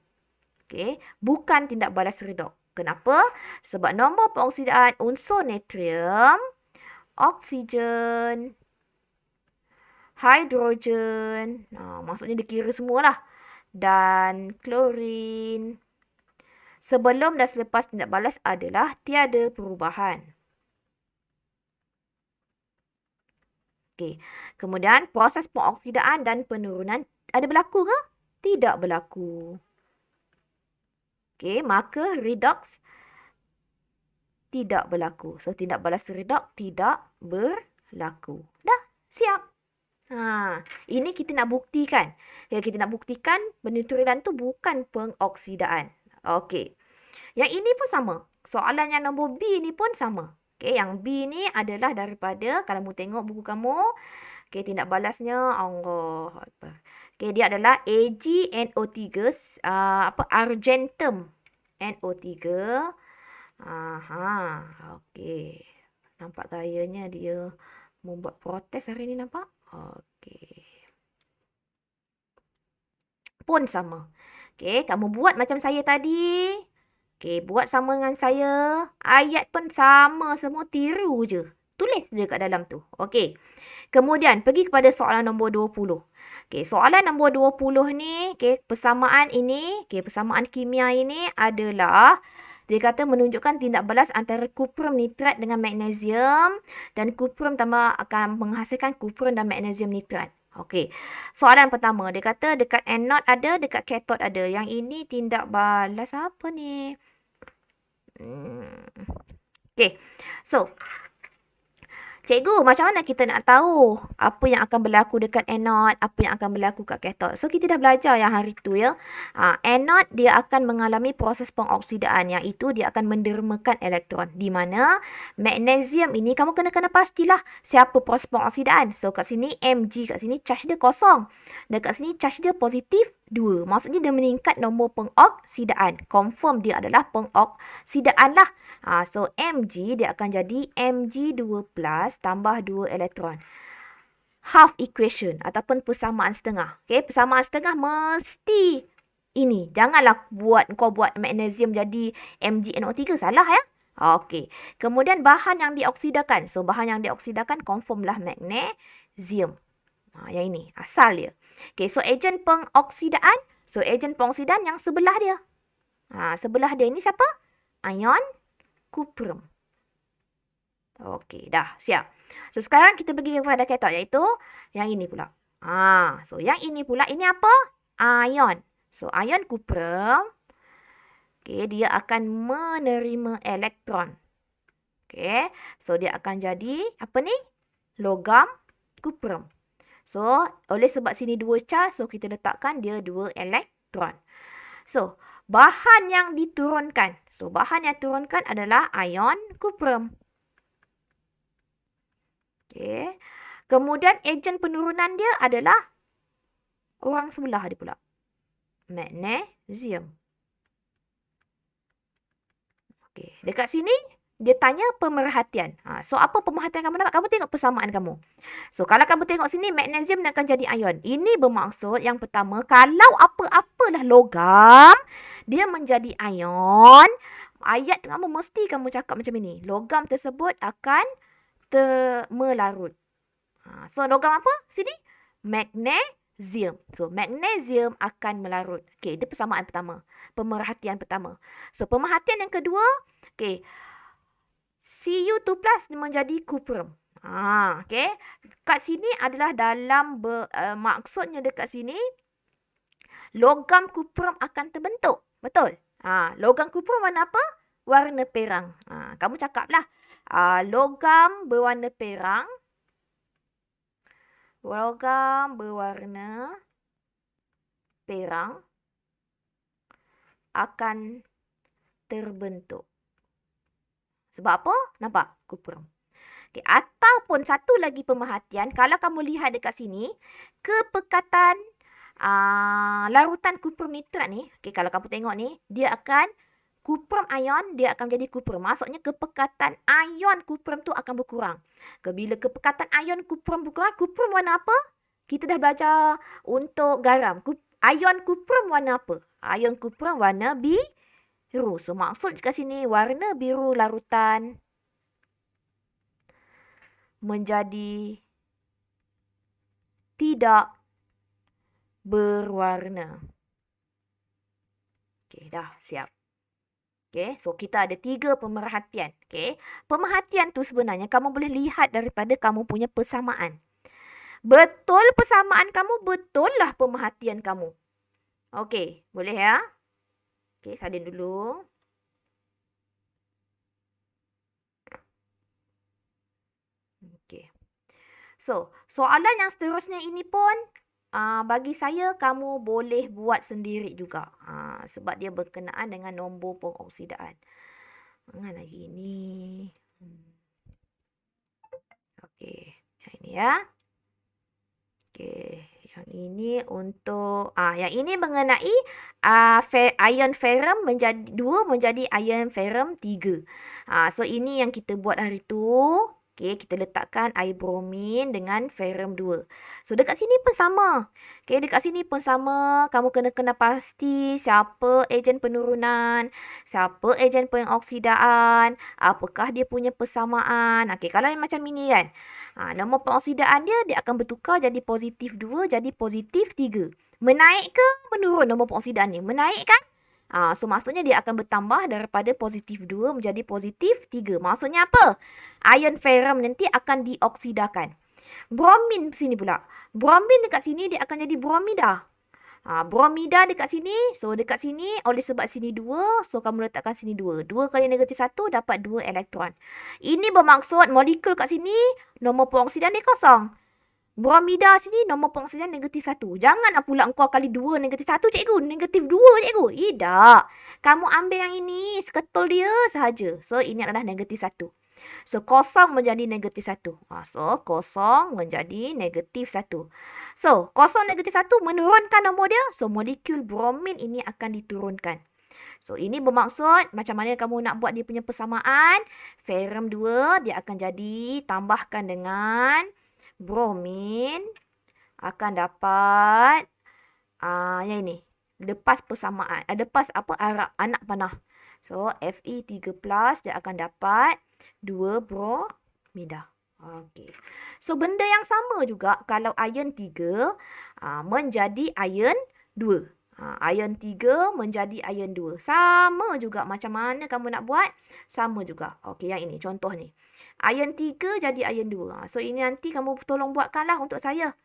Okay, bukan tindak balas redox. Kenapa? Sebab nombor pengoksidaan unsur natrium, oksigen, hidrogen, maksudnya dia kira semualah, dan klorin, sebelum dan selepas tindak balas adalah tiada perubahan. Okey. Kemudian proses pengoksidaan dan penurunan ada berlaku ke? Tidak berlaku. Okey, maka redox tidak berlaku. So tindak balas redox tidak berlaku. Dah, siap. Ini kita nak buktikan. Ya, kita nak buktikan peneutralan tu bukan pengoksidaan. Okey. Yang ini pun sama. Soalan yang nombor B ni pun sama. Okey, yang B ni adalah daripada, kalau kamu tengok buku kamu, okey, tindak balasnya, Allah Akbar. Okey, dia adalah AgNO3, argentum NO3. Okey. Nampak gayanya dia membuat protes hari ni, nampak? Okey. Pun sama. Okey, kamu buat macam saya tadi. Okey, buat sama dengan saya. Ayat pun sama semua, tiru je. Tulis je kat dalam tu. Okey. Kemudian, pergi kepada soalan nombor 20. Okey, soalan nombor 20 ni, okey, persamaan ini, okey, persamaan kimia ini adalah, dia kata menunjukkan tindak balas antara kuprum nitrat dengan magnesium, dan kuprum tambah akan menghasilkan kuprum dan magnesium nitrat. Okey, soalan pertama, dia kata dekat anode ada, dekat cathode ada. Yang ini tindak balas apa ni? Okey, so cikgu, macam mana kita nak tahu apa yang akan berlaku dekat anode, apa yang akan berlaku kat cathode? So, kita dah belajar yang hari tu ya. Anode dia akan mengalami proses pengoksidaan, yang itu dia akan mendermakan elektron. Di mana magnesium ini, kamu kena pastilah siapa proses pengoksidaan. So, kat sini Mg, kat sini charge dia kosong. Dan kat sini charge dia positif 2. Maksudnya dia meningkat nombor pengoksidaan. Confirm dia adalah pengoksidaan lah. So, Mg dia akan jadi Mg2 plus tambah 2 elektron. Half equation ataupun persamaan setengah. Okay, persamaan setengah mesti ini. Janganlah kau buat magnesium jadi MgNO3. Salah ya. Okey. Kemudian bahan yang dioksidakan. So, bahan yang dioksidakan confirm lah magnesium. Yang ini. Asal dia. Okay, so ejen pengoksidaan. So, ejen pengoksidaan yang sebelah dia. Sebelah dia ini siapa? Ion kuprum. Okey, dah siap. So, sekarang kita pergi kepada cathode, iaitu yang ini pula. So, yang ini pula, ini apa? Ion. So, ion kuprum. Okey, dia akan menerima elektron. Okey, so dia akan jadi, apa ni? Logam kuprum. So, oleh sebab sini 2 charge, so kita letakkan dia 2 elektron. So, bahan yang diturunkan. So, bahan yang diturunkan adalah ion kuprum. Okey. Kemudian, ejen penurunan dia adalah orang sebelah dia pula. Magnesium. Okey. Dekat sini, dia tanya pemerhatian. So, apa pemerhatian kamu dapat? Kamu tengok persamaan kamu. So, kalau kamu tengok sini, magnesium akan jadi ion. Ini bermaksud yang pertama, kalau apa-apalah logam, dia menjadi ion, ayat kamu mesti kamu cakap macam ini. Logam tersebut akan melarut. So, logam apa? Sini. Magnesium. So, magnesium akan melarut. Okey, itu persamaan pertama. Pemerhatian pertama. So, pemerhatian yang kedua, okey, Cu2 plus menjadi kuprum. Okey. Kat sini adalah dalam maksudnya dekat sini logam kuprum akan terbentuk. Betul? Logam kuprum warna apa? Warna perang. Kamu cakaplah. Logam berwarna perang. Logam berwarna perang akan terbentuk. Sebab apa? Nampak? Kuprum. Okay. Ataupun satu lagi pemerhatian, kalau kamu lihat dekat sini, kepekatan larutan kuprum nitrat ni, okay, kalau kamu tengok ni, dia akan kuprum ion, dia akan jadi kuprum. Maksudnya kepekatan ion kuprum tu akan berkurang. Bila kepekatan ion kuprum berkurang, kuprum warna apa? Kita dah belajar untuk garam. Ion kuprum warna apa? Ion kuprum warna biru. So, maksud kat sini warna biru larutan menjadi tidak berwarna. Okey, dah siap. Okey, so kita ada 3 pemerhatian. Okey, pemerhatian tu sebenarnya kamu boleh lihat daripada kamu punya persamaan. Betul persamaan kamu, betul lah pemerhatian kamu. Okey, boleh ya? Okey, salin dulu. Okey. So, soalan yang seterusnya ini pun bagi saya kamu boleh buat sendiri juga. Sebab dia berkenaan dengan nombor pengoksidaan. Mana lagi ni? Okey, yang ini ya. Okey, yang ini untuk yang ini mengenai ion ferrum menjadi 2 menjadi ion ferrum 3. So ini yang kita buat hari tu. Okey, kita letakkan air bromin dengan ferrum 2. So dekat sini pun sama. Okey, dekat sini pun sama. Kamu kena pasti siapa ejen penurunan, siapa ejen pengoksidaan, apakah dia punya persamaan. Okey, kalau macam ini kan. Nombor pengoksidaan dia akan bertukar jadi positif 2 jadi positif 3. Menaik ke menurun nombor pengoksidaan ni? Menaik kan? So maksudnya dia akan bertambah daripada positif 2 menjadi positif 3. Maksudnya apa? Ion ferrum nanti akan dioksidakan. Bromin sini pula. Bromin dekat sini dia akan jadi bromida. Bromida dekat sini. So, dekat sini, oleh sebab sini 2. So, kamu letakkan sini 2. 2 kali negatif 1 dapat 2 elektron. Ini bermaksud molekul kat sini, nombor pengoksidan dia kosong. Bromida sini, nombor pengoksidan negatif 1. Janganlah pula engkau kali 2 negatif 1, cikgu. Negatif 2, cikgu. Tidak. Kamu ambil yang ini, seketul dia sahaja. So, ini adalah negatif 1. So, kosong menjadi negatif 1. So, kosong menjadi negatif 1. So, kosong negatif 1 menurunkan nombor dia. So, molekul bromin ini akan diturunkan. So, ini bermaksud macam mana kamu nak buat dia punya persamaan. Ferrum 2 dia akan jadi tambahkan dengan bromin. Akan dapat yang ini. Lepas persamaan. Lepas anak panah. So, Fe3+ dia akan dapat 2 bromida. Okey. So, benda yang sama juga kalau ion 3 menjadi ion 2. Ion 3 menjadi ion 2. Sama juga macam mana kamu nak buat. Sama juga. Okey, yang ini contoh ni. Ion 3 jadi ion 2. So, ini nanti kamu tolong buatkanlah untuk saya.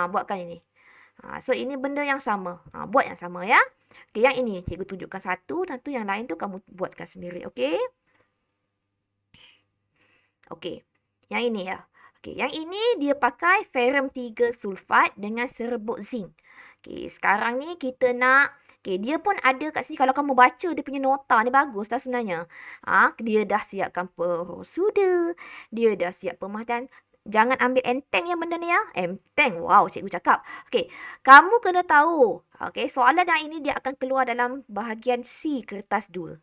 Buatkan ini. So, ini benda yang sama. Buat yang sama ya. Okey, yang ini cikgu tunjukkan satu. Tentu yang lain tu kamu buatkan sendiri. Okey. Okey. Yang ini ya. Okey, yang ini dia pakai ferrum 3 sulfat dengan serbuk zinc. Okey, sekarang ni kita nak dia pun ada kat sini. Kalau kamu baca dia punya nota ni bagus dah sebenarnya. Dia dah siapkan prosedur. Dia dah siap pemerhatian. Jangan ambil enteng ya benda ni ya. Enteng. Wow, cikgu cakap. Okey, kamu kena tahu. Okey, soalan yang ini dia akan keluar dalam bahagian C kertas 2.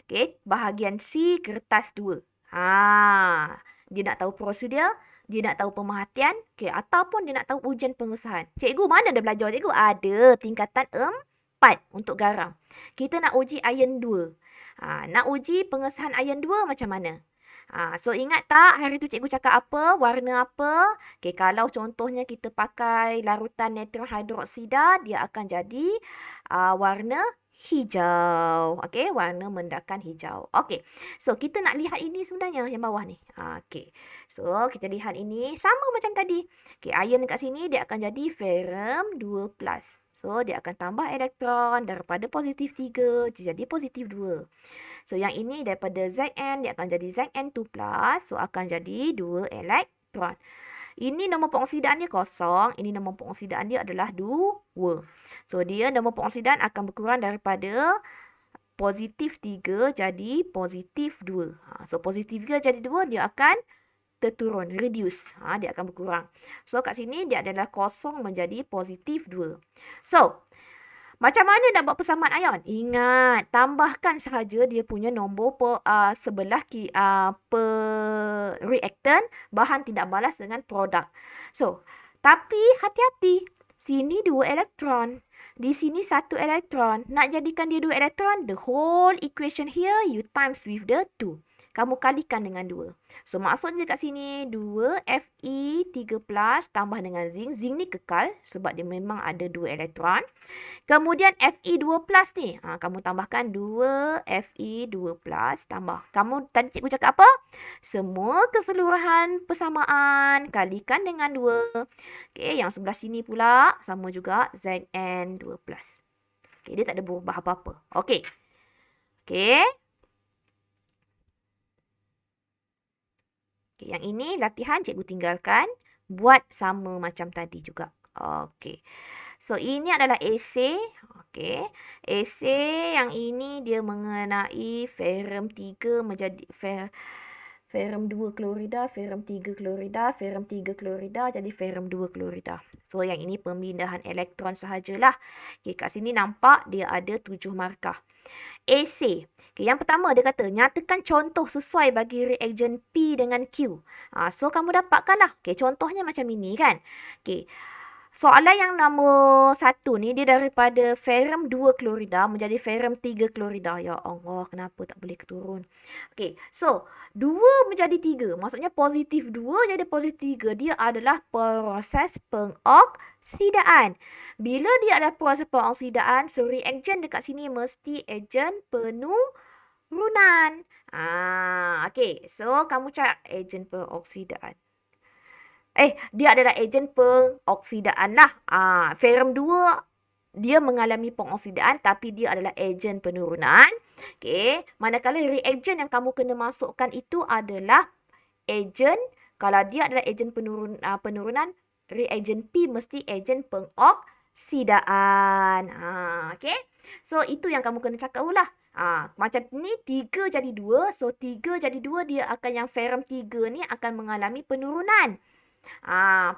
Okey, bahagian C kertas 2. Dia nak tahu prosedur, dia nak tahu pemerhatian, ataupun dia nak tahu ujian pengesahan. Cikgu mana dah belajar cikgu? Ada tingkatan 4 untuk garam. Kita nak uji ion 2. Nak uji pengesahan ion 2 macam mana? So ingat tak hari tu cikgu cakap apa? Warna apa? Kalau contohnya kita pakai larutan neutral hidroksida, dia akan jadi warna hijau. Okey, warna mendakan hijau. Okey. So, kita nak lihat ini sebenarnya yang bawah ni. Okey. So, kita lihat ini sama macam tadi. Okey, ion dekat sini dia akan jadi ferrum 2+. So, dia akan tambah elektron daripada positif 3 jadi positif 2. So, yang ini daripada Zn dia akan jadi Zn2+. So, akan jadi 2 elektron. Ini nombor pengoksidaan dia kosong. Ini nombor pengoksidaan dia adalah 2. So, dia nombor pengoksidaan akan berkurang daripada positif 3 jadi positif 2. So, positif 3 jadi 2, dia akan terturun, reduce. Dia akan berkurang. So, kat sini dia adalah kosong menjadi positif 2. So, macam mana nak buat persamaan ion? Ingat, tambahkan sahaja dia punya nombor sebelah reaktan bahan tindak balas dengan produk. So, tapi hati-hati. Sini 2 elektron. Di sini 1 elektron. Nak jadikan dia 2 elektron, the whole equation here you times with the 2. Kamu kalikan dengan 2. So, maksudnya kat sini 2 Fe3+ tambah dengan zinc. Zinc ni kekal sebab dia memang ada 2 elektron. Kemudian Fe2+ ni, kamu tambahkan 2 Fe2+ tambah. Kamu tadi cikgu cakap apa? Semua keseluruhan persamaan kalikan dengan 2. Okey, yang sebelah sini pula sama juga Zn2+. Okey, dia tak ada berubah apa-apa. Okey. Okey. Okay, yang ini latihan cikgu tinggalkan. Buat sama macam tadi juga. Okey. So, ini adalah esei. Okey. Esei yang ini dia mengenai ferrum 3 menjadi ferrum 2 klorida, ferrum 3 klorida, ferrum 3 klorida jadi ferrum 2 klorida. So, yang ini pemindahan elektron sahajalah. Okey, kat sini nampak dia ada 7 markah. Esei. Okay, yang pertama dia kata, nyatakan contoh sesuai bagi reagen P dengan Q. So, kamu dapatkanlah. Okay, contohnya macam ini kan. Okay. Soalan yang nombor 1 ni, dia daripada ferrum 2 klorida menjadi ferrum 3 klorida. Ya Allah, kenapa tak boleh keturun? Okay, so 2 menjadi 3. Maksudnya positif 2 jadi positif 3. Dia adalah proses pengoksidaan. Bila dia ada proses pengoksidaan, so reagen dekat sini mesti ejen penurunan. Okay, so kamu cari ejen pengoksidaan. Dia adalah ejen pengoksidaan lah. Ferrum 2, dia mengalami pengoksidaan tapi dia adalah ejen penurunan. Okay. Manakala reagen yang kamu kena masukkan itu adalah ejen, kalau dia adalah ejen penurunan, reagen P mesti ejen pengoksidaan. Okay. So, itu yang kamu kena cakap lah. Macam ni 3 jadi 2. So, 3 jadi 2 dia akan yang ferrum 3 ni akan mengalami penurunan.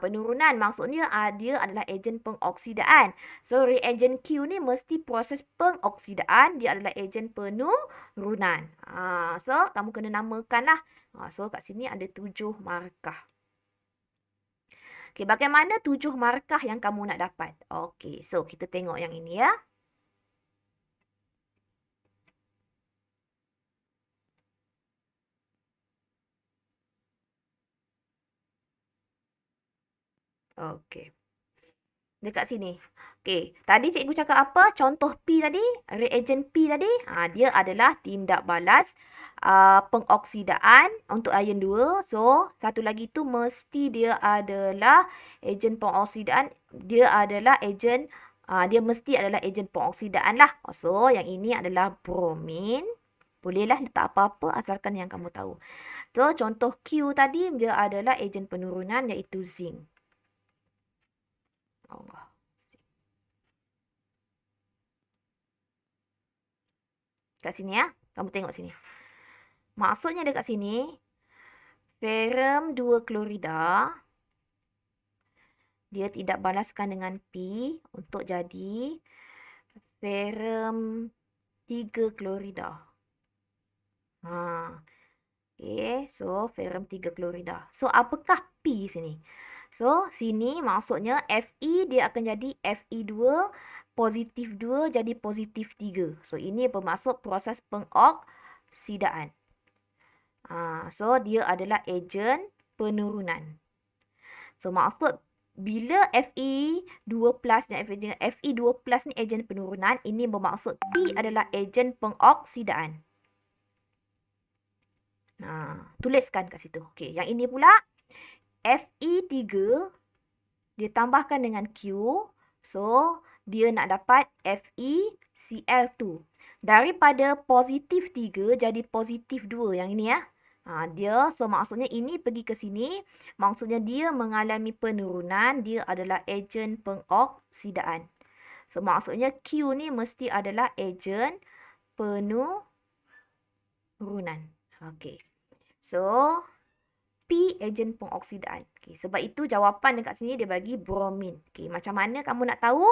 Penurunan maksudnya dia adalah ejen pengoksidaan. So, reagen Q ni mesti proses pengoksidaan. Dia adalah ejen penurunan. So, kamu kena namakan lah. So, kat sini ada 7 markah. Okay, bagaimana 7 markah yang kamu nak dapat? Okay, so kita tengok yang ini ya. Okey. Dekat sini. Okey. Tadi cikgu cakap apa? Contoh P tadi. Reagen P tadi. Dia adalah tindak balas pengoksidaan untuk ion 2. So, satu lagi tu mesti dia adalah ejen pengoksidaan. Dia adalah ejen. Dia mesti adalah ejen pengoksidaan lah. So, yang ini adalah bromin. Bolehlah letak apa-apa asalkan yang kamu tahu. So, contoh Q tadi dia adalah ejen penurunan iaitu zinc. Allah. Kat sini ya. Kamu tengok sini. Maksudnya dekat sini, ferrum 2 klorida, dia tidak balaskan dengan P untuk jadi ferrum 3 klorida. Okay, so ferrum 3 klorida. So, apakah P sini? So, sini maksudnya Fe dia akan jadi Fe2, positif 2 jadi positif 3. So, ini bermaksud proses pengoksidaan. So, dia adalah ejen penurunan. So, maksud bila Fe2+ dan Fe2+ ni ejen penurunan, ini bermaksud P adalah ejen pengoksidaan. Tuliskan kat situ. Okey, yang ini pula Fe3 dia tambahkan dengan Q. So, dia nak dapat FeCl2. Daripada positif 3 jadi positif 2. Yang ini ya. Maksudnya ini pergi ke sini. Maksudnya dia mengalami penurunan. Dia adalah ejen pengoksidaan. So, maksudnya Q ni mesti adalah ejen penurunan. Okey. So, P ejen pengoksidaan. Okay, sebab itu jawapan dekat sini dia bagi bromin. Okay, macam mana kamu nak tahu?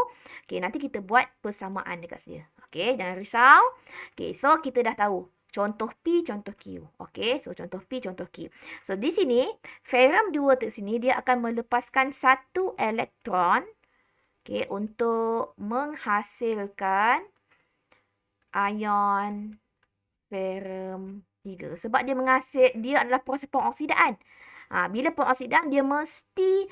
Okay, nanti kita buat persamaan dekat sini. Okay, jangan risau. Okay, so kita dah tahu. Contoh P, contoh Q. Okay, so contoh P, contoh Q. So, di sini, ferrum 2 di sini dia akan melepaskan 1 elektron. Okay, untuk menghasilkan ion ferrum 3. Sebab dia adalah proses pengoksidaan. Bila pengoksidaan, dia mesti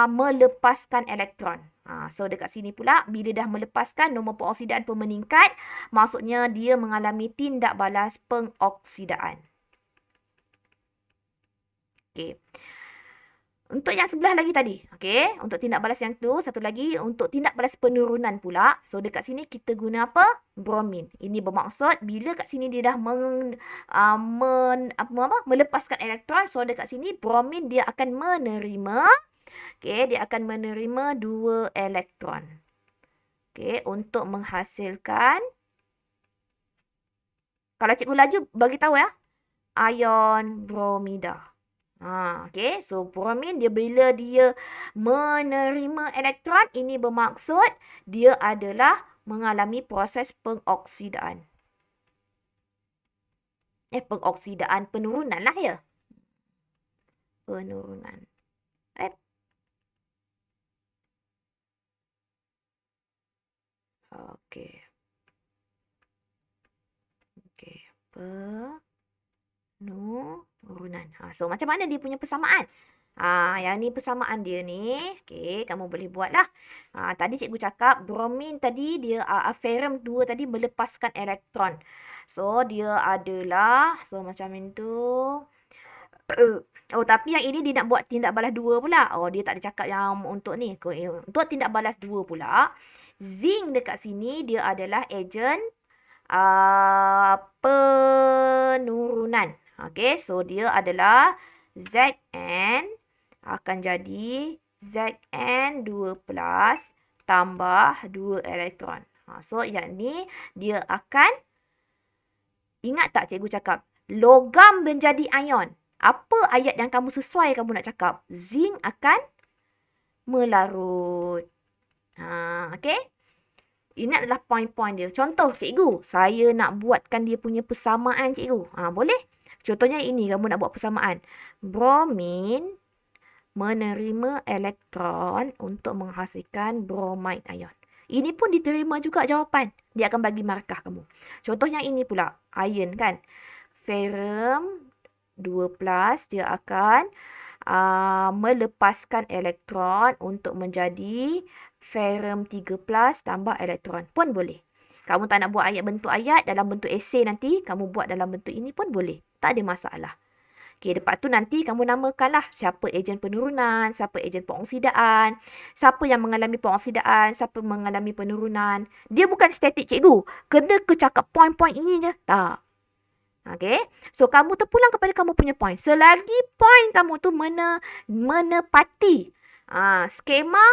melepaskan elektron. So, dekat sini pula, bila dah melepaskan, nombor pengoksidaan pun meningkat. Maksudnya, dia mengalami tindak balas pengoksidaan. Okey. Untuk yang sebelah lagi tadi. Okey. Untuk tindak balas yang tu, satu lagi untuk tindak balas penurunan pula. So, dekat sini kita guna apa? Bromin. Ini bermaksud bila kat sini dia dah melepaskan elektron. So, dekat sini bromin dia akan menerima. Okey, dia akan menerima 2 elektron. Okey, untuk menghasilkan. Kalau cikgu laju, bagi tahu ya. Ion bromida. Okey, so bromin dia bila dia menerima elektron, ini bermaksud dia adalah mengalami proses pengoksidaan. Pengoksidaan penurunan lah ya. Penurunan. Okey. Okey. Penurunan. So, macam mana dia punya persamaan? Yang ni persamaan dia ni. Okey, kamu boleh buat lah. Tadi cikgu cakap, bromin tadi, dia ferrum 2 tadi melepaskan elektron. So, dia adalah, so macam itu. Tapi yang ini dia nak buat tindak balas 2 pula. Dia tak ada cakap yang untuk ni. Untuk tindak balas 2 pula, zinc dekat sini, dia adalah ejen penurunan. Okey, so dia adalah Zn akan jadi Zn2+ tambah 2 elektron. So, yang ni dia akan, ingat tak cikgu cakap, logam menjadi ion. Apa ayat yang kamu sesuai kamu nak cakap? Zinc akan melarut. Okey? Ini adalah poin-poin dia. Contoh cikgu, saya nak buatkan dia punya persamaan cikgu. Boleh? Contohnya ini, kamu nak buat persamaan. Bromin menerima elektron untuk menghasilkan bromide ion. Ini pun diterima juga jawapan. Dia akan bagi markah kamu. Contoh yang ini pula, iron kan. Ferrum 2+, dia akan melepaskan elektron untuk menjadi ferrum 3+ tambah elektron. Pun boleh. Kamu tak nak buat bentuk ayat dalam bentuk esei nanti, kamu buat dalam bentuk ini pun boleh. Tak ada masalah. Okey, lepas tu nanti kamu namakanlah siapa ejen penurunan, siapa ejen pengoksidaan, siapa yang mengalami pengoksidaan, siapa mengalami penurunan. Dia bukan statik cikgu. Kena kecakap poin-poin ini je. Tak. Okey. So, kamu terpulang kepada kamu punya poin. Selagi poin kamu tu menepati skema,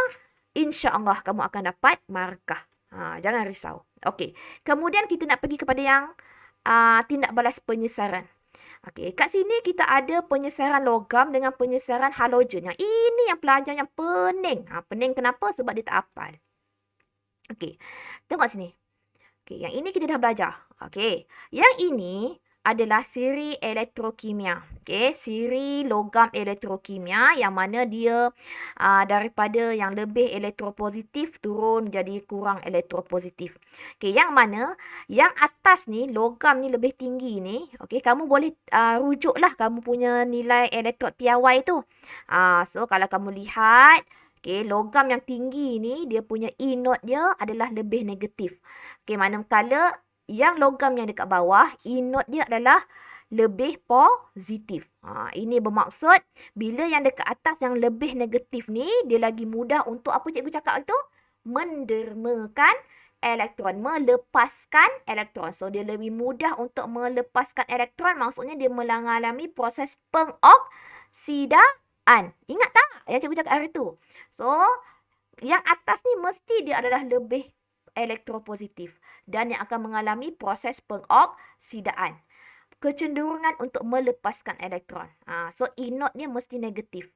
insya-Allah kamu akan dapat markah. Jangan risau. Okey. Kemudian kita nak pergi kepada yang tindak balas penyesaran. Okey, kat sini kita ada penyesaran logam dengan penyesaran halogen. Yang ini yang pelajaran yang pening. Pening kenapa? Sebab dia tak hafal. Okey, tengok sini. Okey, yang ini kita dah belajar. Okey, yang ini adalah siri elektrokimia. Okey, siri logam elektrokimia yang mana dia daripada yang lebih elektropositif turun menjadi kurang elektropositif. Okey, yang mana yang atas ni logam ni lebih tinggi ni, okey, kamu boleh rujuklah kamu punya nilai elektrod piawai tu. So kalau kamu lihat Okey, logam yang tinggi ni dia punya E note dia adalah lebih negatif. Okey, manakala yang logam yang dekat bawah, E note dia adalah lebih positif. Ini bermaksud bila yang dekat atas yang lebih negatif ni, dia lagi mudah untuk apa cikgu cakap itu? Mendermakan elektron, melepaskan elektron. So, dia lebih mudah untuk melepaskan elektron, maksudnya dia mengalami proses pengoksidaan. Ingat tak yang cikgu cakap hari tu? So, yang atas ni mesti dia adalah lebih elektropositif dan yang akan mengalami proses pengoksidaan. Kecenderungan untuk melepaskan elektron. So, E note dia mesti negatif.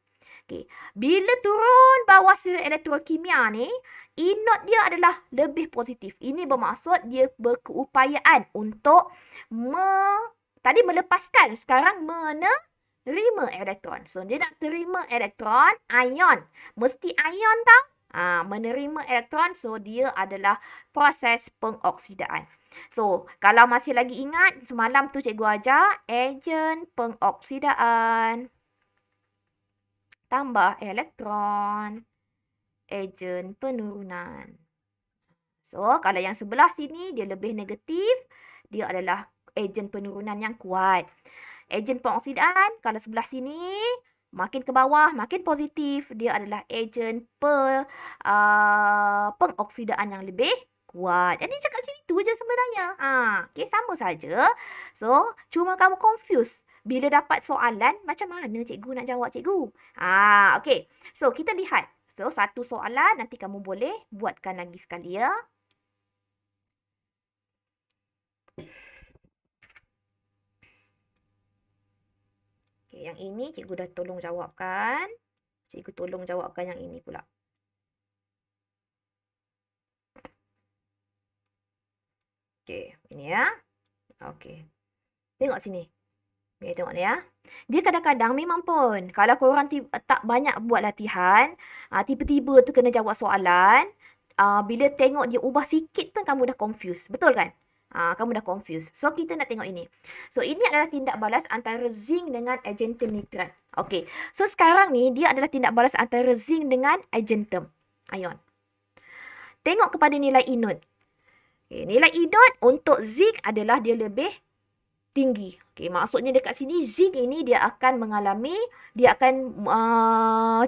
Okay. Bila turun bawah siri elektrokimia ni, E note dia adalah lebih positif. Ini bermaksud dia berkeupayaan untuk tadi melepaskan, sekarang menerima elektron. So, dia nak terima elektron, ion. Mesti ion tau. Menerima elektron, so dia adalah proses pengoksidaan. So, kalau masih lagi ingat, semalam tu cikgu ajar ejen pengoksidaan. Tambah elektron, ejen penurunan. So, kalau yang sebelah sini dia lebih negatif, dia adalah ejen penurunan yang kuat. Ejen pengoksidaan, kalau sebelah sini makin ke bawah, makin positif, dia adalah ejen pengoksidaan yang lebih kuat. Jadi cakap macam itu je sebenarnya. Okay, sama saja. So, cuma kamu confuse. Bila dapat soalan, macam mana cikgu nak jawab cikgu? Okay. So, kita lihat. So, satu soalan nanti kamu boleh buatkan lagi sekali ya. Okay, yang ini cikgu dah tolong jawabkan. Cikgu tolong jawabkan yang ini pula. Okay, ini ya. Okay. Tengok sini. Okay, tengok ni ya. Dia kadang-kadang memang pun, kalau korang tak banyak buat latihan, tiba-tiba tu kena jawab soalan, bila tengok dia ubah sikit pun kamu dah confused. Betul kan? Kamu dah confused. So, kita nak tengok ini. So, ini adalah tindak balas antara zinc dengan argentum nitrat. Okay. So, sekarang ni dia adalah tindak balas antara zinc dengan argentum ion. Tengok kepada nilai E note. Okay, nilai E note untuk zinc adalah dia lebih tinggi. Okay, maksudnya dekat sini zinc ini dia akan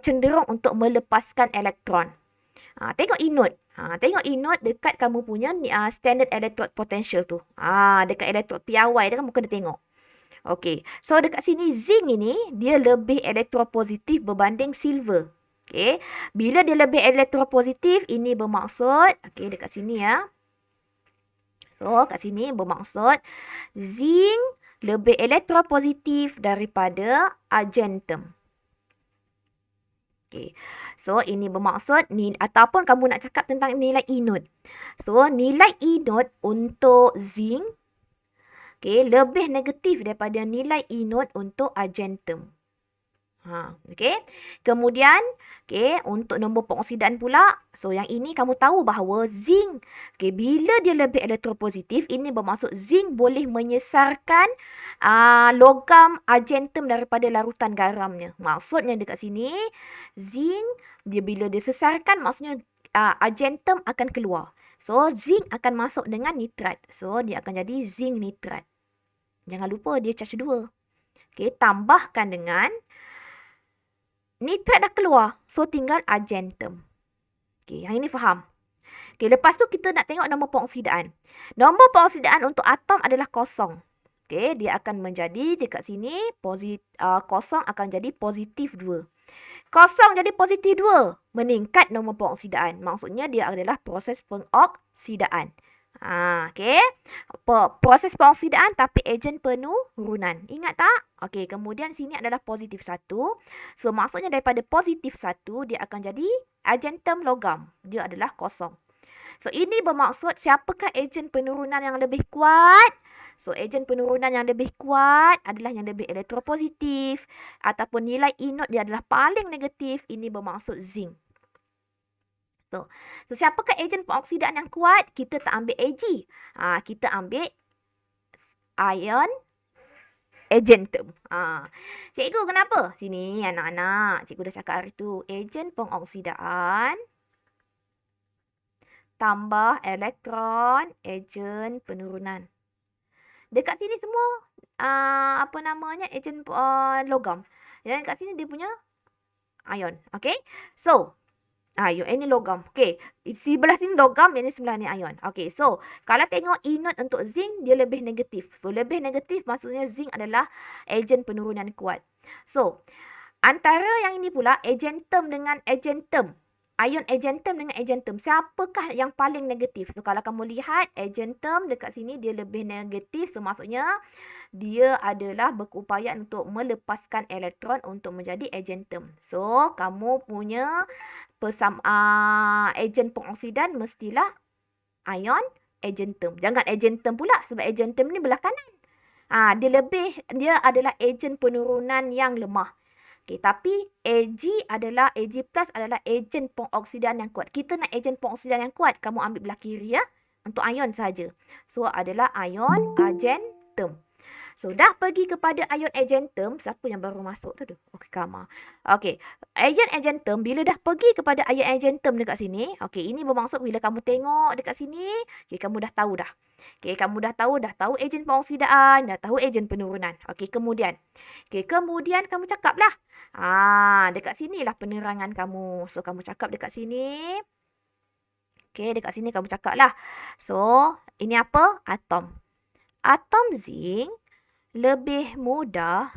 cenderung untuk melepaskan elektron. Tengok E note. Tengok E note dekat kamu punya standard electrode potential tu. Dekat electrode piawai tu kamu kena tengok. Okey. So dekat sini zinc ini dia lebih elektropositif berbanding silver. Okey. Bila dia lebih elektropositif, ini bermaksud okey dekat sini ya. So kat sini bermaksud zinc lebih elektropositif daripada argentum. Okay. So, ini bermaksud ataupun kamu nak cakap tentang nilai E note. So, nilai E note untuk zinc lebih negatif daripada nilai E note untuk argentum. Okay. Kemudian, untuk nombor pengoksidaan pula. So, yang ini kamu tahu bahawa zinc, bila dia lebih elektropositif, ini bermaksud zinc boleh menyesarkan logam argentum daripada larutan garamnya. Maksudnya dekat sini, zinc, bila dia sesarkan, maksudnya argentum akan keluar. So, zinc akan masuk dengan nitrat. So, dia akan jadi zinc nitrat. Jangan lupa dia charge 2. Okay, tambahkan dengan nitrat dah keluar. So, tinggal argentum. Okay, yang ini faham? Okay, lepas tu kita nak tengok nombor pengoksidaan. Nombor pengoksidaan untuk atom adalah kosong. Okay, dia akan menjadi dekat sini, kosong akan jadi positif 2. Kosong jadi positif 2. Meningkat nombor pengoksidaan. Maksudnya dia adalah proses pengoksidaan. Okay. Proses pengoksidaan tapi ejen penurunan. Ingat tak? Okay, kemudian sini adalah positif 1. So, maksudnya daripada positif 1, dia akan jadi argentum logam. Dia adalah kosong. So, ini bermaksud siapakah ejen penurunan yang lebih kuat? So, ejen penurunan yang lebih kuat adalah yang lebih elektropositif. Ataupun nilai E note dia adalah paling negatif. Ini bermaksud zinc. So siapakah ejen pengoksidaan yang kuat? Kita tak ambil Ag. Kita ambil ion Agentum. Cikgu kenapa? Sini anak-anak. Cikgu dah cakap hari tu. Ejen pengoksidaan tambah elektron, ejen penurunan. Dekat sini semua apa namanya, ejen logam. Dan dekat sini dia punya ion. Okay. So, ini logam. Okay. Sebelah sini logam, yang ni sebelah ni ion. Okay. So, kalau tengok ingot untuk zinc, dia lebih negatif. So, lebih negatif maksudnya zinc adalah ejen penurunan kuat. So, antara yang ini pula, agentum dengan agentum. Ion agentum dengan agentum. Siapakah yang paling negatif? So, kalau kamu lihat, agentum dekat sini dia lebih negatif. So, maksudnya dia adalah berupaya untuk melepaskan elektron untuk menjadi agentum. So, kamu punya ejen pengoksidan mestilah ion agentum. Jangan agentum pula sebab agentum ni belah kanan. Dia adalah ejen penurunan yang lemah. Okay, tapi Ag plus adalah ejen pengoksidan yang kuat. Kita nak ejen pengoksidan yang kuat, kamu ambil belah kiri ya. Untuk ion saja. So, adalah ion agentum. So, dah pergi kepada ion agentum. Siapa yang baru masuk tu? Okey, Kama. Okey. Ion agentum, bila dah pergi kepada ion agentum dekat sini. Okey, ini bermaksud bila kamu tengok dekat sini. Okey, kamu dah tahu dah. Okey, kamu dah tahu ejen pengoksidaan, dah tahu ejen penurunan. Okey, kemudian. Okey, kemudian kamu cakap lah. Dekat sinilah penerangan kamu. So, kamu cakap dekat sini. Okey, dekat sini kamu cakap lah. So, ini apa? Atom. Atom zinc lebih mudah,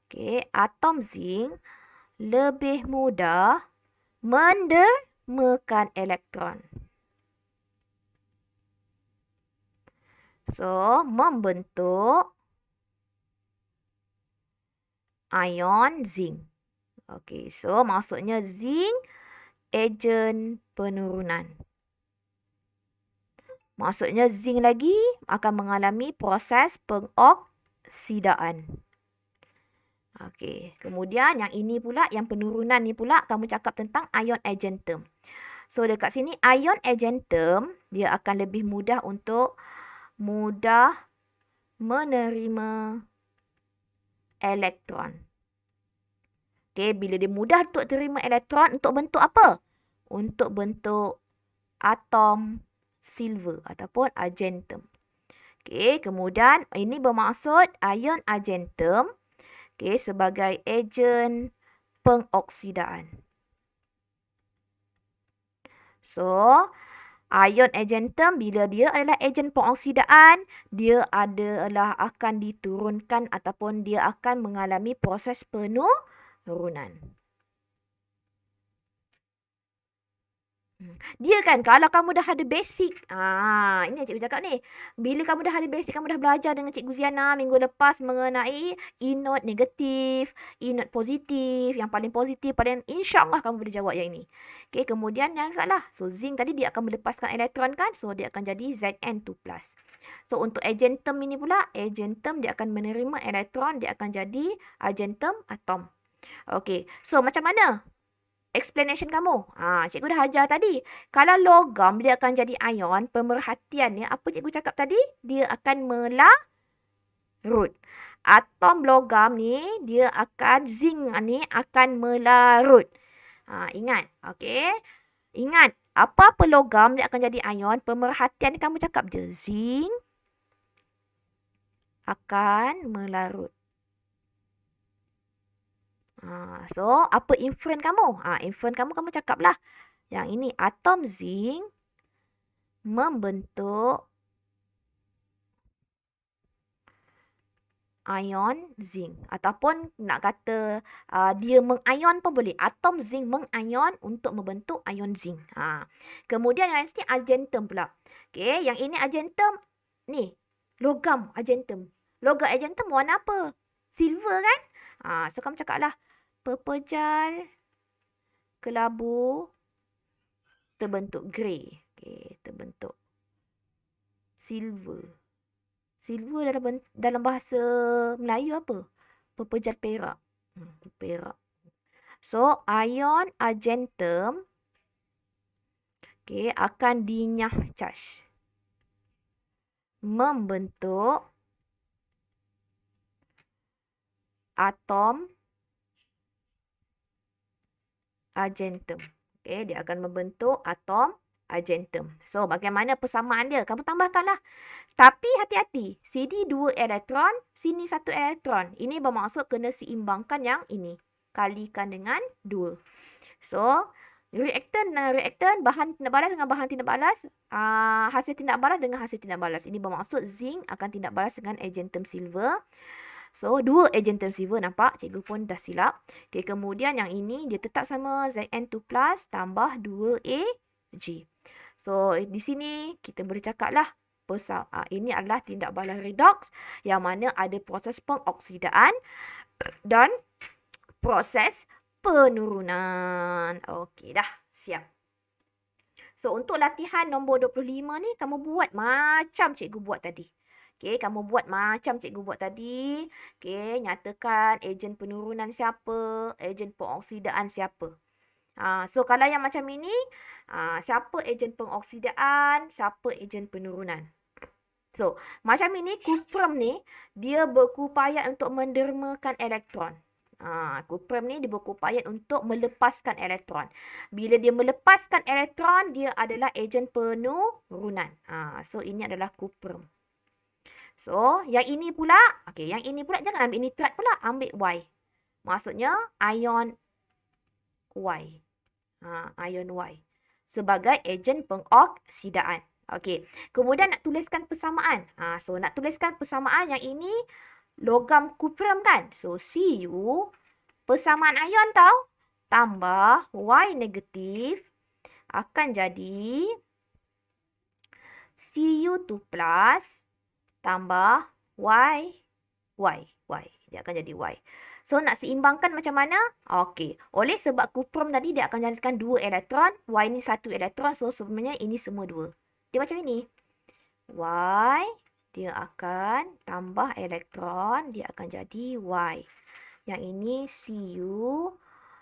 Okey, atom zinc lebih mudah mendermakan elektron. So, membentuk ion zinc. Okey, so maksudnya zinc ejen penurunan. Maksudnya zinc lagi akan mengalami proses pengoksidaan. Okey, kemudian yang ini pula, yang penurunan ni pula, kamu cakap tentang ion agentum. So, dekat sini ion agentum, dia akan lebih mudah untuk menerima elektron. Okey, bila dia mudah untuk terima elektron, untuk bentuk apa? Untuk bentuk atom silver ataupun agentum. Okey, kemudian ini bermaksud ion agentum sebagai ejen pengoksidaan. So, ion agentum bila dia adalah ejen pengoksidaan, dia akan diturunkan ataupun dia akan mengalami proses penurunan. Dia kan kalau kamu dah ada basic. Ini yang cikgu cakap ni. Bila kamu dah ada basic, kamu dah belajar dengan Cikgu Ziana minggu lepas mengenai inot negatif, inot positif, yang paling positif, paling insya-Allah kamu boleh jawab yang ini. Okey, kemudian yang angkatlah. So, zinc tadi dia akan melepaskan elektron kan? So, dia akan jadi Zn2+. So, untuk agentum ini pula, agentum dia akan menerima elektron, dia akan jadi agentum atom. Okey, so macam mana explanation kamu? Cikgu dah ajar tadi. Kalau logam dia akan jadi ion, pemerhatiannya apa cikgu cakap tadi? Dia akan melarut. Atom logam ni zinc ni akan melarut. Ingat, okey? Ingat, apa-apa logam dia akan jadi ion, pemerhatian kamu cakap je. Zinc akan melarut. So, apa inferen kamu? Inferen kamu cakaplah. Yang ini atom zinc membentuk ion zinc. Ataupun nak kata dia mengion pun boleh. Atom zinc mengion untuk membentuk ion zinc. Kemudian yang ini agentum pula. Okay, yang ini agentum ni. Logam agentum. Logam agentum warna apa? Silver kan? So, kamu cakaplah. Pepejal kelabu terbentuk grey. Okey, terbentuk silver. Silver dalam bahasa Melayu apa? Pepejal perak. Perak. So, ion agentum akan dinyah charge. Membentuk atom argentum. Okey, dia akan membentuk atom argentum. So, bagaimana persamaan dia? Kamu tambahkanlah. Tapi hati-hati, sini 2 elektron, sini 1 elektron. Ini bermaksud kena seimbangkan yang ini. Kalikan dengan 2. So, reaktan bahan tindak balas dengan bahan tindak balas, hasil tindak balas dengan hasil tindak balas. Ini bermaksud zinc akan tindak balas dengan argentum silver. So, 2 argentum silver, nampak? Cikgu pun dah silap. Okay, kemudian yang ini dia tetap sama Zn2 plus tambah 2Ag. So, di sini kita boleh cakap lah, ini adalah tindak balas redox yang mana ada proses pengoksidaan dan proses penurunan. Okey, dah siap. So, untuk latihan nombor 25 ni, kamu buat macam cikgu buat tadi. Okey, kamu buat macam cikgu buat tadi. Okey, nyatakan ejen penurunan siapa, ejen pengoksidaan siapa. So, kalau yang macam ini, siapa ejen pengoksidaan, siapa ejen penurunan. So, macam ini, kuprum ni, dia berupaya untuk mendermakan elektron. Kuprum ni dia berupaya untuk melepaskan elektron. Bila dia melepaskan elektron, dia adalah ejen penurunan. So, ini adalah kuprum. So, yang ini pula, okey, yang ini pula jangan ambil nitrat pula, ambil Y. Maksudnya, ion Y. Ion Y. Sebagai ejen pengoksidaan. Okey. Kemudian nak tuliskan persamaan. So, nak tuliskan persamaan yang ini logam kuprum kan? So, Cu persamaan ion tau. Tambah Y negatif akan jadi Cu2 plus tambah Y. Dia akan jadi Y. So, nak seimbangkan macam mana? Okey. Oleh sebab kuprum tadi dia akan jadikan 2 elektron. Y ni 1 elektron. So, sebenarnya ini semua 2. Dia macam ini. Y, dia akan tambah elektron. Dia akan jadi Y. Yang ini Cu,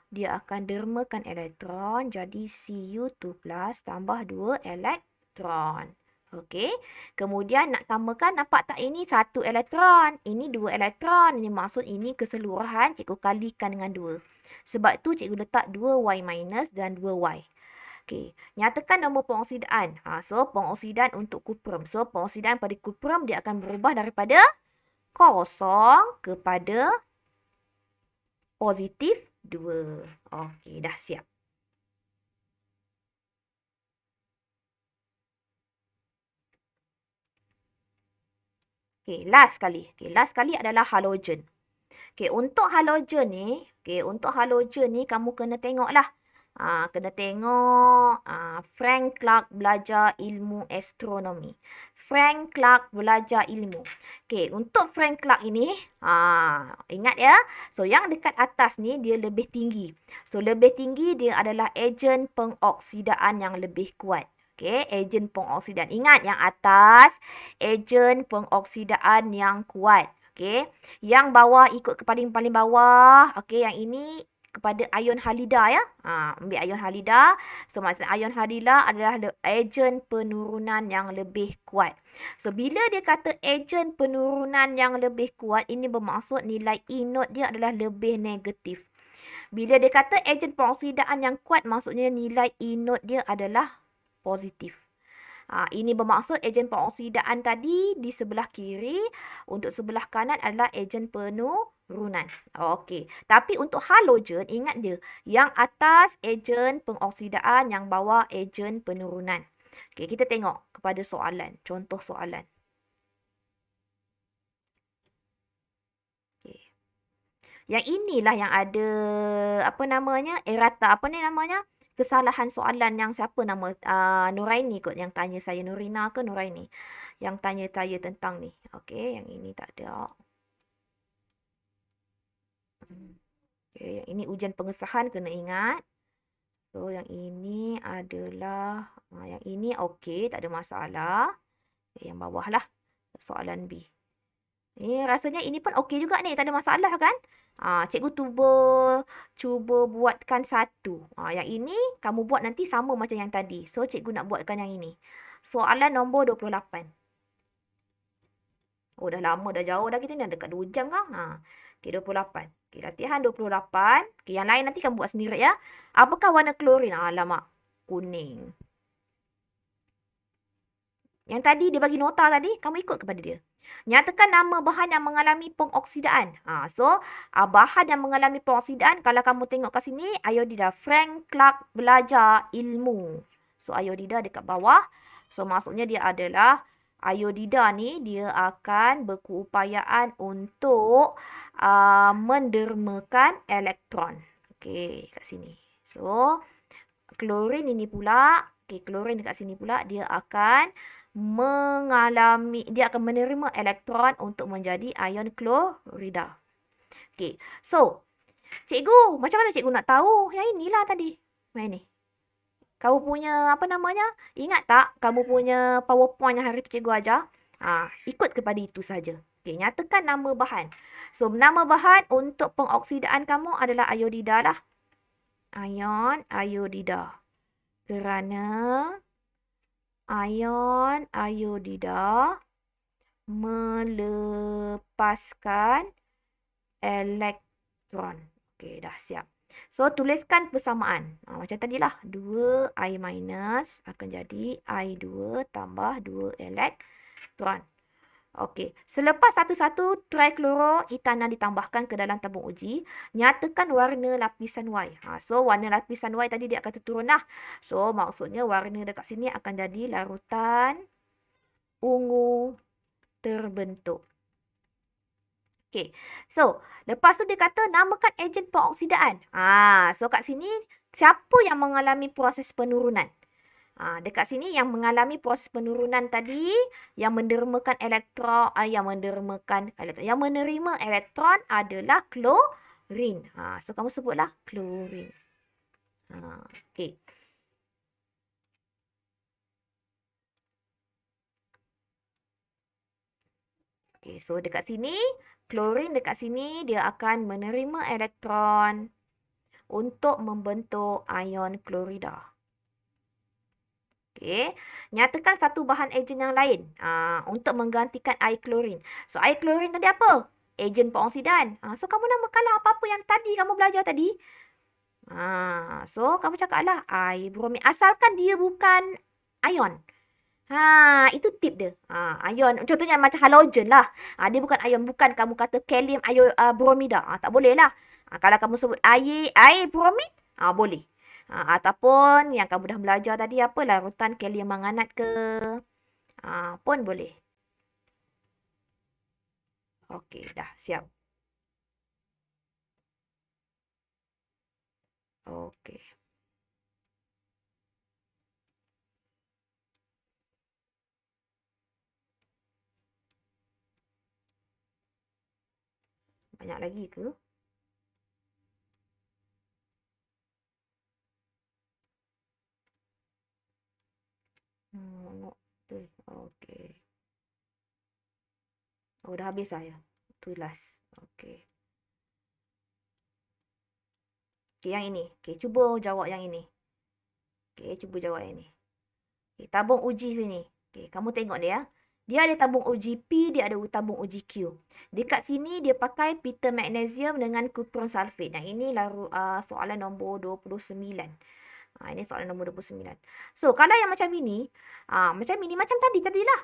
dia akan dermakan elektron. Jadi Cu2 plus tambah 2 elektron. Okey. Kemudian nak tambahkan, nampak tak ini 1 elektron. Ini 2 elektron. Ini maksud ini keseluruhan cikgu kalikan dengan 2. Sebab tu cikgu letak 2Y minus dan 2Y. Okey. Nyatakan nombor pengoksidaan. So, pengoksidaan untuk kuprum. So, pengoksidaan pada kuprum dia akan berubah daripada kosong kepada positif 2. Okey, dah siap. Okey, last sekali. Okey, last sekali adalah halogen. Okey, untuk halogen ni, kamu kena tengoklah. Kena tengok Frank Clark belajar ilmu astronomi. Frank Clark belajar ilmu. Okey, untuk Frank Clark ini, ingat ya. So, yang dekat atas ni dia lebih tinggi. So, lebih tinggi dia adalah ejen pengoksidaan yang lebih kuat. Okey, ejen pengoksidaan. Ingat yang atas, ejen pengoksidaan yang kuat. Okey, yang bawah ikut ke paling bawah. Okey, yang ini kepada ion halida ya. Ambil ion halida. So, maksud ion halida adalah ejen penurunan yang lebih kuat. So, bila dia kata ejen penurunan yang lebih kuat, ini bermaksud nilai E note dia adalah lebih negatif. Bila dia kata ejen pengoksidaan yang kuat, maksudnya nilai E note dia adalah positif. Ini bermaksud ejen pengoksidaan tadi di sebelah kiri, untuk sebelah kanan adalah ejen penurunan. Okey. Tapi untuk halogen, ingat dia, yang atas ejen pengoksidaan, yang bawah ejen penurunan. Okey, kita tengok kepada soalan, contoh soalan. Okay. Yang inilah yang ada kesalahan soalan yang siapa nama Nuraini kot yang tanya saya, Nurina ke Nuraini yang tanya saya tentang ni. Okey, yang ini tak ada. Okey, yang ini ujian pengesahan kena ingat. So, yang ini adalah yang ini okey, tak ada masalah. Yang bawah lah soalan B. Ini rasanya ini pun okey juga ni, tak ada masalah kan? Cikgu cuba buatkan satu. Yang ini kamu buat nanti sama macam yang tadi. So, cikgu nak buatkan yang ini. Soalan nombor 28. Oh, dah lama, dah jauh dah kita ni. Dah dekat 2 jam kan? Okey, 28. Okey, latihan 28. Okey, yang lain nanti kamu buat sendiri ya. Apakah warna klorin? Alamak, kuning. Yang tadi dia bagi nota tadi, kamu ikut kepada dia. Nyatakan nama bahan yang mengalami pengoksidaan. Bahan yang mengalami pengoksidaan, kalau kamu tengok kat sini, Ayodida. Frank Clark belajar ilmu. So, Ayodida dekat bawah. So, maksudnya dia adalah Ayodida ni, dia akan berkeupayaan untuk mendermakan elektron. Okey, kat sini. So, klorin ini pula, klorin dekat sini pula, dia akan menerima elektron untuk menjadi ion klorida. Okey. So, cikgu, macam mana cikgu nak tahu? Yang inilah tadi. Yang ni. Kamu punya, apa namanya? Ingat tak kamu punya PowerPoint yang hari tu cikgu ajar? Ikut kepada itu saja. Okey, nyatakan nama bahan. So, nama bahan untuk pengoksidaan kamu adalah ayodida lah. Ion ayodida. Kerana ion ayodida melepaskan elektron. Okey, dah siap. So, tuliskan persamaan. Macam tadilah. 2I minus akan jadi I2 tambah 2 elektron. Okey. Selepas satu-satu trikloroetana ditambahkan ke dalam tabung uji, nyatakan warna lapisan Y. So, warna lapisan Y tadi dia akan terturun lah. So, maksudnya warna dekat sini akan jadi larutan ungu terbentuk. Okey. So, lepas tu dia kata namakan ejen pengoksidaan. So kat sini siapa yang mengalami proses penurunan? Dekat sini yang mengalami proses penurunan tadi, yang mendermakan elektron, yang menerima elektron adalah klorin. So kamu sebutlah klorin. Okey. Okey, so dekat sini, klorin dekat sini dia akan menerima elektron untuk membentuk ion klorida. Okey, nyatakan satu bahan ejen yang lain untuk menggantikan air klorin. So, air klorin tadi apa? Ejen pengoksidan. So, kamu namakanlah apa-apa yang tadi kamu belajar tadi. So, kamu cakaplah air bromid. Asalkan dia bukan ion. Itu tip dia. Ion. Contohnya macam halogen lah. Dia bukan ion. Bukan kamu kata kalium bromida. Tak boleh lah. Kalau kamu sebut air bromid, boleh. Ataupun yang kamu dah belajar tadi apa, larutan kalium manganat ke. Pun boleh. Okey, dah siap. Okey. Banyak lagi ke? Okey. Oh, dah habis saya. Tu last. Okey. Okey, yang ini. Okey, cuba jawab yang ini. Okey, cuba jawab yang ini. Okey, tabung uji sini. Okey, kamu tengok dia ya. Dia ada tabung uji P, dia ada tabung uji Q. Dekat sini dia pakai pita magnesium dengan kupron sulfat. Yang ini soalan nombor 29. Ini soalan nombor 29. So, kalau yang macam ini, macam tadilah.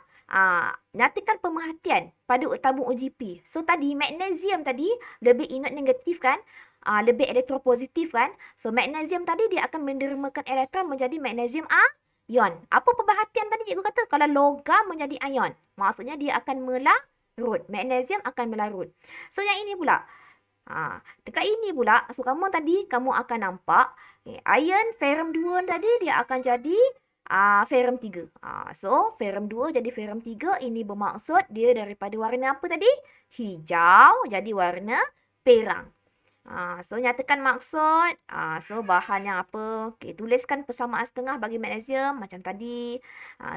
Nyatakan pemerhatian pada tabung uji P. So, tadi magnesium tadi lebih ingat negatif kan? Lebih elektropositif kan? So, magnesium tadi dia akan mendermakan elektron menjadi magnesium ion. Apa pemerhatian tadi cikgu kata? Kalau logam menjadi ion, maksudnya dia akan melarut. Magnesium akan melarut. So, yang ini pula. Dekat ini pula, so kamu akan nampak ion ferrum 2 tadi dia akan jadi ferrum 3. So, ferrum 2 jadi ferrum 3. Ini bermaksud dia daripada warna apa tadi? Hijau jadi warna perang. So, nyatakan maksud. So, bahan yang apa? Okey, tuliskan persamaan setengah bagi magnesium macam tadi.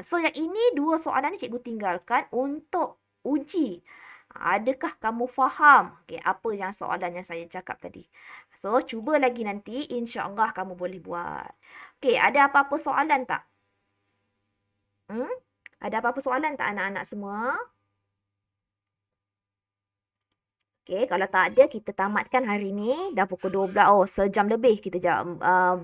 So, yang ini dua soalan ni cikgu tinggalkan untuk uji. Adakah kamu faham apa yang soalan yang saya cakap tadi? So, cuba lagi nanti. InsyaAllah kamu boleh buat. Okey, ada apa-apa soalan tak? Ada apa-apa soalan tak anak-anak semua? Okey, kalau tak ada kita tamatkan hari ni dah pukul 12. Oh, sejam lebih kita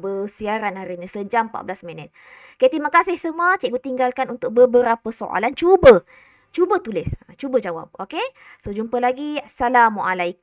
bersiaran hari ni. Sejam 14 minit. Okey, terima kasih semua. Cikgu tinggalkan untuk beberapa soalan. Cuba. Cuba tulis. Cuba jawab. Okey? So, jumpa lagi. Assalamualaikum.